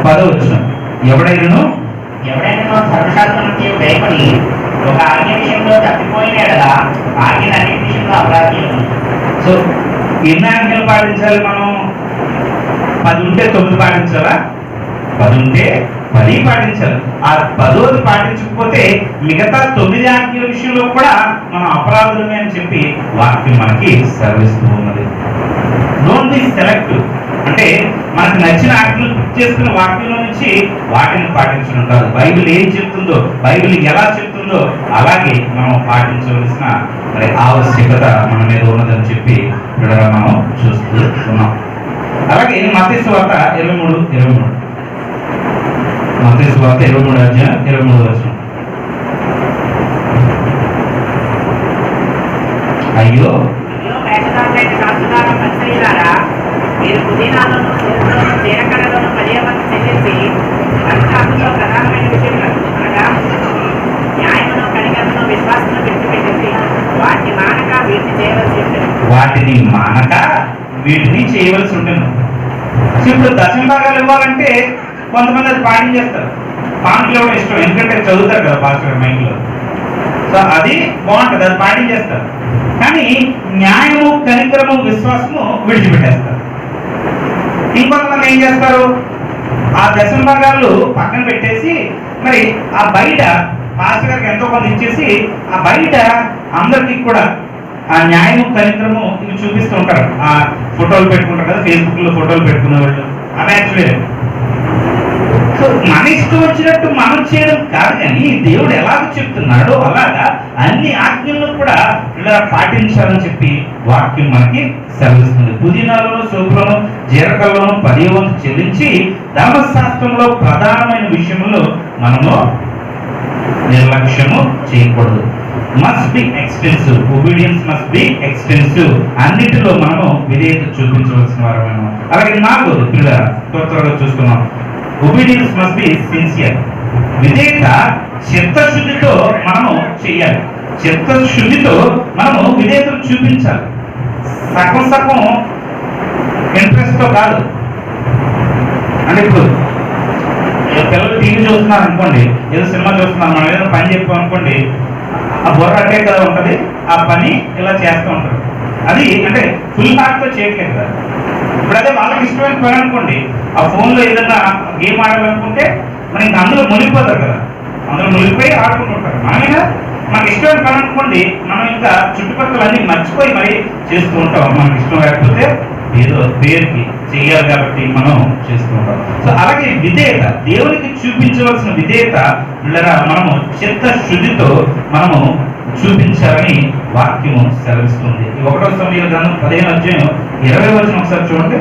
10 ఎవడైనను ధర్మశాస్త్రం భయపడి ఒక ఆజ్ఞ విషయంలో తప్పిపోయిన ఎడలా ఆజ్ఞ అన్ని విషయంలో అపరాధి. సో ఎన్ని ఆజ్ఞలు పాటించాలి మనం? 10 ఉంటే 9 పాటించాలా? 10 ఉంటే 10 పాటించాలి. ఆ 10ది పాటించకపోతే మిగతా 9 ఆజ్ఞల విషయంలో కూడా మనం అపరాధులమే అని చెప్పి వాక్యం మనకి సెలవిస్తూ ఉన్నది. Don't be selective. అంటే మనకు నచ్చిన ఆజ్ఞలు గుర్తు చేసుకున్న వాక్యంలో నుంచి వాటిని పాటించడం కాదు. బైబిల్ ఏం చెప్తుందో, బైబిల్ ఎలా చెప్తుందో అలాగే మనం పాటించవలసిన మరి ఆవశ్యకత మన మీద ఉన్నదని చెప్పి ఇక్కడ మనం చూస్తూ ఉన్నాం. అలాగే మత్తయి సువార్త 23 మత్తయి సువార్త 23 అధ్యాయం 23 వచనం. అయ్యో మీరు పుదీనాలను జీలకర్రలను 10 మంది చెల్లించి అందులో ప్రధానమైన విషయం అనగా న్యాయమును కనికరమును విశ్వాసమును విడిచిపెట్టేసి వాటిని మానక వీటిని చేయవలసి ఉంటుంది. ఇప్పుడు దశమ భాగాలు ఇవ్వాలంటే కొంతమంది అది పాటించేస్తారు. పాయింట్లు ఇవ్వడం ఇష్టం, ఎందుకంటే చదువుతారు కదా పాస్టర్ మైండ్లో. సో అది బాగుంటుంది, అది పాటించేస్తారు. కానీ న్యాయము కనికరము విశ్వాసము విడిచిపెట్టేస్తారు. ఇంకొంతమంది ఏం చేస్తారు, ఆ దశమ భాగాలు పక్కన పెట్టేసి మరి ఆ బయట పాస్టర్ గారికి ఎంతో కొంత ఇచ్చేసి ఆ బయట అందరికీ కూడా ఆ న్యాయము కనికరము ఇవి చూపిస్తూ ఉంటారు. ఆ ఫోటోలు పెట్టుకుంటారు కదా, ఫేస్బుక్ లో ఫోటోలు పెట్టుకునే వాళ్ళు. అవి యాక్చువల్లీ సో మన ఇష్టం వచ్చినట్టు మనం చేయడం కాదు, కానీ దేవుడు ఎలాగ చెప్తున్నాడో అలాగా అన్ని ఆజ్ఞలను కూడా ఇలా పాటించాలని చెప్పి వాక్యం మనకి సెలవిస్తుంది. పుదీనాలను సోపులను జీలకర్రలను 10 వంతు చెల్లించి ధర్మశాస్త్రంలో ప్రధానమైన విషయంలో మనము నిర్లక్ష్యము చేయకూడదు. Must be extensive, obedience must B extensive. అన్నిటిలో మనము విధేయత చూపించవలసిన వారము. అలాగే 4 పిల్లల త్వరగా చూసుకున్నాం. Obedience must B sincere. విధేయత చిత్తశుద్ధితో మనము చేయాలి. చిత్తశుద్ధితో మనము విధేయతను చూపించాలి. సగం ఇంట్రెస్ట్ తో కాదు. అంటే ఇప్పుడు పిల్లలు టీవీ చూస్తున్నారు అనుకోండి, ఏదో సినిమా చూస్తున్నారు, మనం ఏదో పని చెప్పాం అనుకోండి, ఆ బుర్ర అట్టే కదా ఉంటుంది, ఆ పని ఇలా చేస్తూ ఉంటారు. అది అంటే ఫుల్ హార్ట్ తో చేయట్లేదు కదా. ఇప్పుడు అదే వాళ్ళకి ఇష్టమైన పని అనుకోండి, ఆ ఫోన్లో ఏదైనా గేమ్ ఆడాలనుకుంటే మనం ఇంకా అందులో మునిగిపోతారు కదా, అందులో మునిగిపోయి ఆడుకుంటుంటారు. మనమేనా మనకి ఇష్టమైన పని అనుకోండి, మనం ఇంకా చుట్టుపక్కల అన్ని మర్చిపోయి మరి చేస్తూ ఉంటాం. మనకి ఇష్టం లేకపోతే ఏదో పేరుకి చెయ్యాలి కాబట్టి మనం చేస్తూ ఉంటాం. సో అలాగే విధేయత, దేవునికి చూపించవలసిన విధేయత మనము చిత్తశుద్ధితో మనము చూపించాలని వాక్యము సెలవిస్తుంది. 1వ సమూయేలు గ్రంథం 15వ అధ్యాయం 20వ వచనం ఒకసారి చూడండి.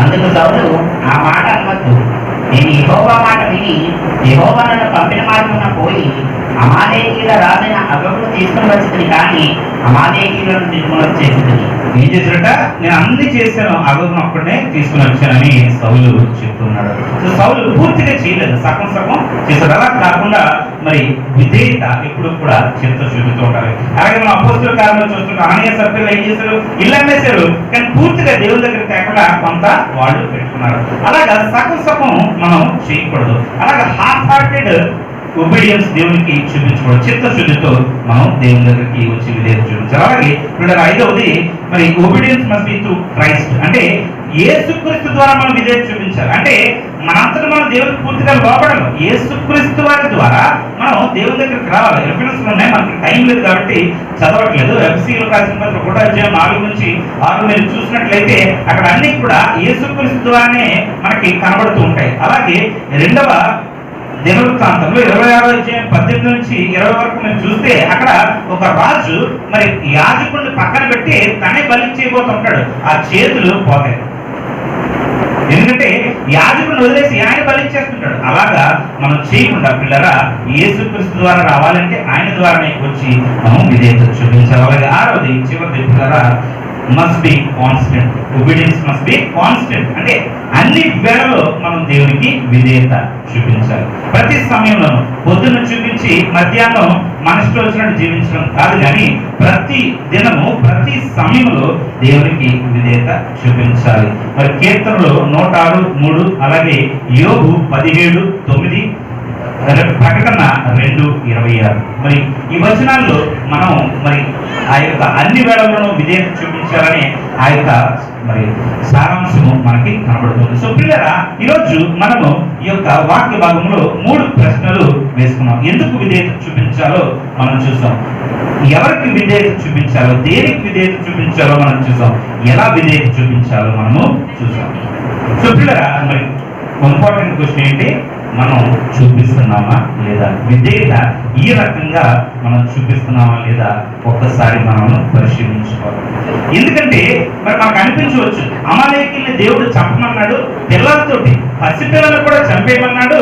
అందుకు సౌలు ఆ మాట అనవద్దు, నేను యెహోవా మాట విని యెహోవా నన్ను పంపిన మార్గమున పోయి అమాలేకీయుల రాజైన అగగును తీసుకుని వచ్చింది, కానీ అమాలేకీయులను నిర్మూలన చేసింది. ఏం చేశాడట? నేను అన్ని చేశాను, అగగును ఒక్కడే తీసుకుని వచ్చానని సౌలు చెప్తున్నాడు. సో సౌలు పూర్తిగా చేయలేదు, సగం చేశాడు. అలా కాకుండా మరి విధేయత ఎప్పుడు కూడా చిత్తశుద్ధితో ఉండాలి. అలాగే మనం అపోస్తుల కాలంలో చూస్తుంటాం, అననీయ సభ్యులు ఏం చేశారు? ఇల్లు అమ్మేశారు, కానీ పూర్తిగా దేవుని దగ్గర తేకుండా కొంత వాళ్ళు పెట్టుకున్నారు. అలాగా సగం మనం చేయకూడదు. అలాగే హాఫ్ హార్టెడ్ ఒబీడియన్స్ దేవునికి చూపించకూడదు. చిత్తశుద్ధితో మనం దేవుని దగ్గరికి వచ్చి విధేయత చూపించాలి. అలాగే ఇప్పుడు 5వది మరి obedience must be through Christ. అంటే యేసుక్రీస్తు ద్వారా మనం విధేయత చూపించాలి. అంటే మనంతటా మనం దేవునికి పూర్తిగా లోపడము. యేసుక్రీస్తు వారి ద్వారా మనం దేవుని దగ్గరికి రావాలి. రిఫరెన్స్లు ఉన్నాయి, మనకి టైం లేదు కాబట్టి చదవట్లేదు. ఎఫ్ఎస్సీలకు రాసిన పత్రిక 1వ అధ్యాయం 4 నుంచి 6 మీరు చూసినట్లయితే అక్కడ అన్ని కూడా యేసుక్రీస్తు ద్వారానే మనకి కనబడుతూ ఉంటాయి. అలాగే 2వ దినవృత్తాంతంలో 26వ అధ్యాయం 18 నుంచి 20 వరకు మీరు చూస్తే అక్కడ ఒక రాజు మరి యాజకుడిని పక్కన పెట్టి తనే బలి చేయబోతుంటాడు. ఆ చేతులు పోతాయి, ఎందుకంటే యాజకుడిని వదిలేసి ఆయన బలి చేస్తుంటాడు. అలాగా మనం చేయకుండా పిల్లరా యేసుక్రీస్తు ద్వారా రావాలంటే ఆయన ద్వారానే వచ్చి మనం విధేయత చూపించాలి. అలాగే 6వది చివరిది పిల్లరా must be constant. Obedience must be constant అంటే అన్ని వేళలో మనం దేవునికి విధేయత చూపించాలి. ప్రతి సమయంలోనూ పొద్దున్న చూపించి మధ్యాహ్నం మనసులో వచ్చినట్టు జీవించడం కాదు, కానీ ప్రతి దినము ప్రతి సమయంలో దేవునికి విధేయత చూపించాలి. మరి కీర్తనలో 106:3, అలాగే యోబు 17:9, ప్రకటన 2:26. మరి ఈ వచనాల్లో మనం మరి ఆ యొక్క అన్ని వేళల్లోనూ విధేయత చూపించాలని ఆ యొక్క మరి సారాంశము మనకి కనబడుతుంది. సో పిల్లరా, ఈరోజు మనము ఈ యొక్క వాక్య భాగంలో 3 ప్రశ్నలు వేసుకున్నాం. ఎందుకు విధేయత చూపించాలో మనం చూసాం, ఎవరికి విధేయత చూపించాలో, దేనికి విధేయత చూపించాలో మనం చూసాం, ఎలా విధేయత చూపించాలో మనము చూసాం. సో పిల్లరా, మరి ఇంపార్టెంట్ క్వశ్చన్ ఏంటి, మనం చూపిస్తున్నామా లేదా? విధేయత ఈ రకంగా మనం చూపిస్తున్నామా లేదా ఒక్కసారి మనం పరిశీలించుకోవాలి. ఎందుకంటే మరి మనకు అనిపించవచ్చు, అమాలేకీయుల్ని దేవుడు చంపమన్నాడు, పిల్లలతోటి పసిపిల్లలు కూడా చంపేయమన్నాడు,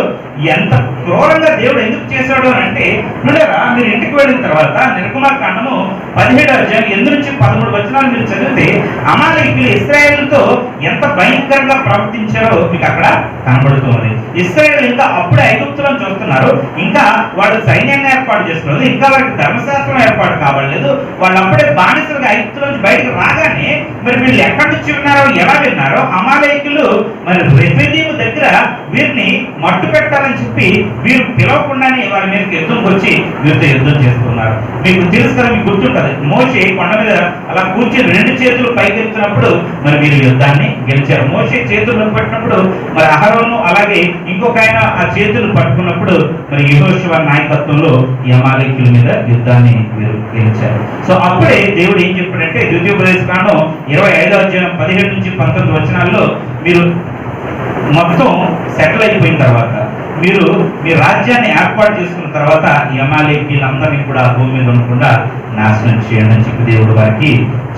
ఎంత క్రూరంగా దేవుడు ఎందుకు చేశాడు అని అంటే, చూడరా మీరు ఇంటికి వెళ్ళిన తర్వాత నిర్గమాకాండము 17వ అధ్యాయం 8 నుంచి 13 వచనాలు మీరు చదివితే అమాలేకీయులు ఇశ్రాయేలుతో ఎంత భయంకరంగా ప్రవర్తించారో మీకు అక్కడ కనబడుతుంది. ఇశ్రాయేలు ఇంకా అప్పుడే ఐగుప్తులను చూస్తున్నారు, ఇంకా వాళ్ళు సైన్యాన్ని ఏర్పాటు చేస్తున్నారు, ఇంకా వాళ్ళకి ధర్మశాస్త్రం ఏర్పాటు కావట్లేదు, వాళ్ళు అప్పుడే బానిసలుగా ఐగుప్తుల నుంచి బయటకు రాగానే మరి వీళ్ళు ఎక్కడి నుంచి విన్నారో ఎలా విన్నారో, అమాలేకీయులు మరి రెఫీదీము దగ్గర వీరిని మట్టు పెట్టాలని చెప్పి వీరు పిలవకుండానే వారి మీదకి యుద్ధంకి వచ్చి వీరితో యుద్ధం చేస్తున్నారు. మీకు తెలుసు కదా, మీకు గుర్తుంటది, మోషే కొండ మీద అలా కూర్చొని 2 చేతులు పైకెత్తినప్పుడు మరి వీరు యుద్ధాన్ని గెలిచారు. మోషే చేతులు పట్టినప్పుడు మరి అహరోను అలాగే ఇంకొక ఆయన ఆ చేతులు పట్టుకున్నప్పుడు మరి యెహోషువ నాయకత్వంలో ఈ అమాలేకీయుల మీద యుద్ధాన్ని వీరు గెలిచారు. సో అప్పుడే దేవుడు ఏం చెప్పాడంటే, ద్వితీయోపదేశకాండం 25వ అధ్యాయం 17 నుంచి 19 వచనాల్లో మీరు మొత్తం సెటిల్ అయిపోయిన తర్వాత, మీరు మీ రాజ్యాన్ని ఏర్పాటు చేసుకున్న తర్వాత ఈ అమాలేకీయులందరినీ కూడా భూమి మీద ఉండకుండా నాశనం చేయండి అని చెప్పి దేవుడు వారికి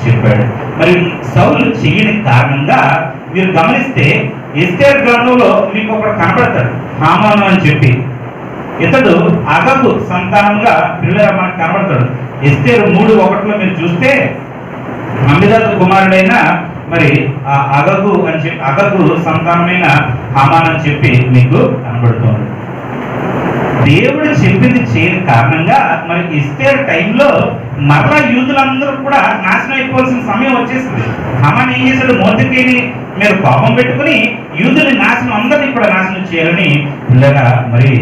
చెప్పాడు. మరి సౌలు చేయని కారణంగా మీరు గమనిస్తే ఎస్తేరు గ్రంథంలో మీకు ఒకడు కనబడతాడు, హామాను అని చెప్పి. ఇతడు అగగు సంతానంగా పిల్లల మనకు కనబడతాడు. ఎస్తేరు 3:1 మీరు చూస్తే అమ్మిదాతు కుమారుడైన మరి ఆ అగగు అని చెప్పి, అగగు సంతానమైన హామాన్ అని చెప్పి మీకు కనబడుతుంది. దేవుడు చెప్పింది చేయని కారణంగా మరి ఎస్తేరు టైంలో మరలా యూదులందరూ కూడా నాశనం అయిపోవాల్సిన సమయం వచ్చేసింది. హామాన్ ఏం చేశాడు, మొర్దెకైని మీద కోపం పెట్టుకుని యూదుని నాశనం అందరినీ కూడా నాశనం చేయాలని పిల్లగా మరి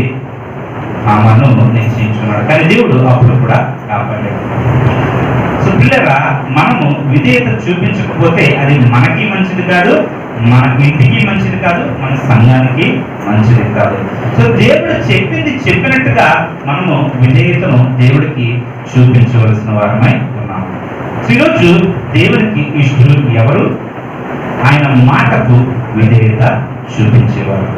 హామాను నిశ్చయించుకున్నాడు. కానీ దేవుడు అప్పుడు కూడా కాపాడాడు. సో పిల్లరా, మనము విధేయత చూపించకపోతే అది మనకి మంచిది కాదు, మన ఇంటికి మంచిది కాదు, మన సంఘానికి మంచిది కాదు. సో దేవుడు చెప్పింది చెప్పినట్టుగా మనము విధేయతను దేవుడికి చూపించవలసిన వారమై ఉన్నాము. సో ఈరోజు దేవునికి ఇష్టలు ఎవరు? ఆయన మాటకు విధేయత చూపించేవారు.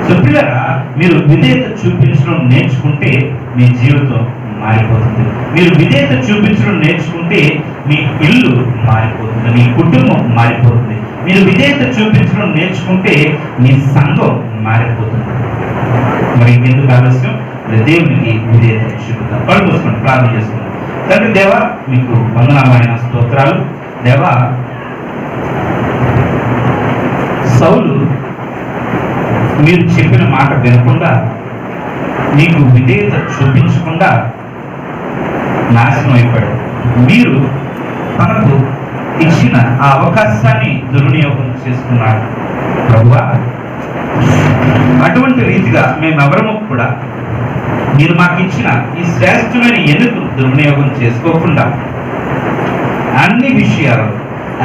సో పిల్లరా, మీరు విధేయత చూపించడం నేర్చుకుంటే మీ జీవితం మారిపోతుంది. మీరు విధేయత చూపించడం నేర్చుకుంటే మీ ఇల్లు మారిపోతుంది, మీ కుటుంబం మారిపోతుంది. మీరు విధేయత చూపించడం నేర్చుకుంటే మీ సంఘం మారిపోతుంది. మరి ఇంకెందుకు ఆలస్యం? దేవునికి విధేయత చూపుతాం. కళ్ళు మూసుకొని ప్రార్థన చేసుకుంటాం. తండ్రి దేవా, మీకు వందనమైన స్తోత్రాలు. దేవా, సౌలు మీరు చెప్పిన మాట వినకుండా, మీకు విధేయత చూపించకుండా నాశనం అయిపోయాడు. మీరు తనకు ఇచ్చిన ఆ అవకాశాన్ని దుర్వినియోగం చేసుకున్నాడు ప్రభువా. అటువంటి రీతిగా మేమెవరము కూడా మీరు మాకు ఇచ్చిన ఈ శ్రేష్టమైన ఎన్నికను దుర్వినియోగం చేసుకోకుండా అన్ని విషయాలలో,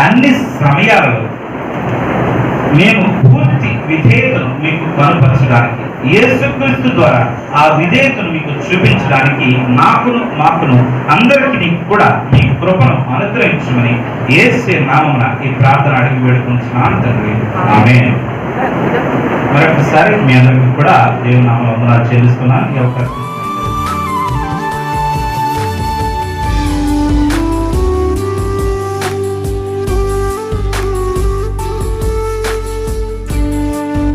అన్ని సమయాలలో మేము పూర్తి విధేయతను మీకు కనుపరచడానికి, యేసుక్రీస్తు ద్వారా ఆ విధేయతను మీకు చూపించడానికి మాకును అందరికీ కూడా మీ కృపను అనుగ్రహించమని యేసు నామమున ఈ ప్రార్థన అడిగి వేడుకుంటున్నాను తండ్రి, ఆమేన్. మరొకసారి మీ అందరికీ కూడా దేవుని నామమున వందనాలు చెల్లిస్తున్నాను. ఈ అవకాశం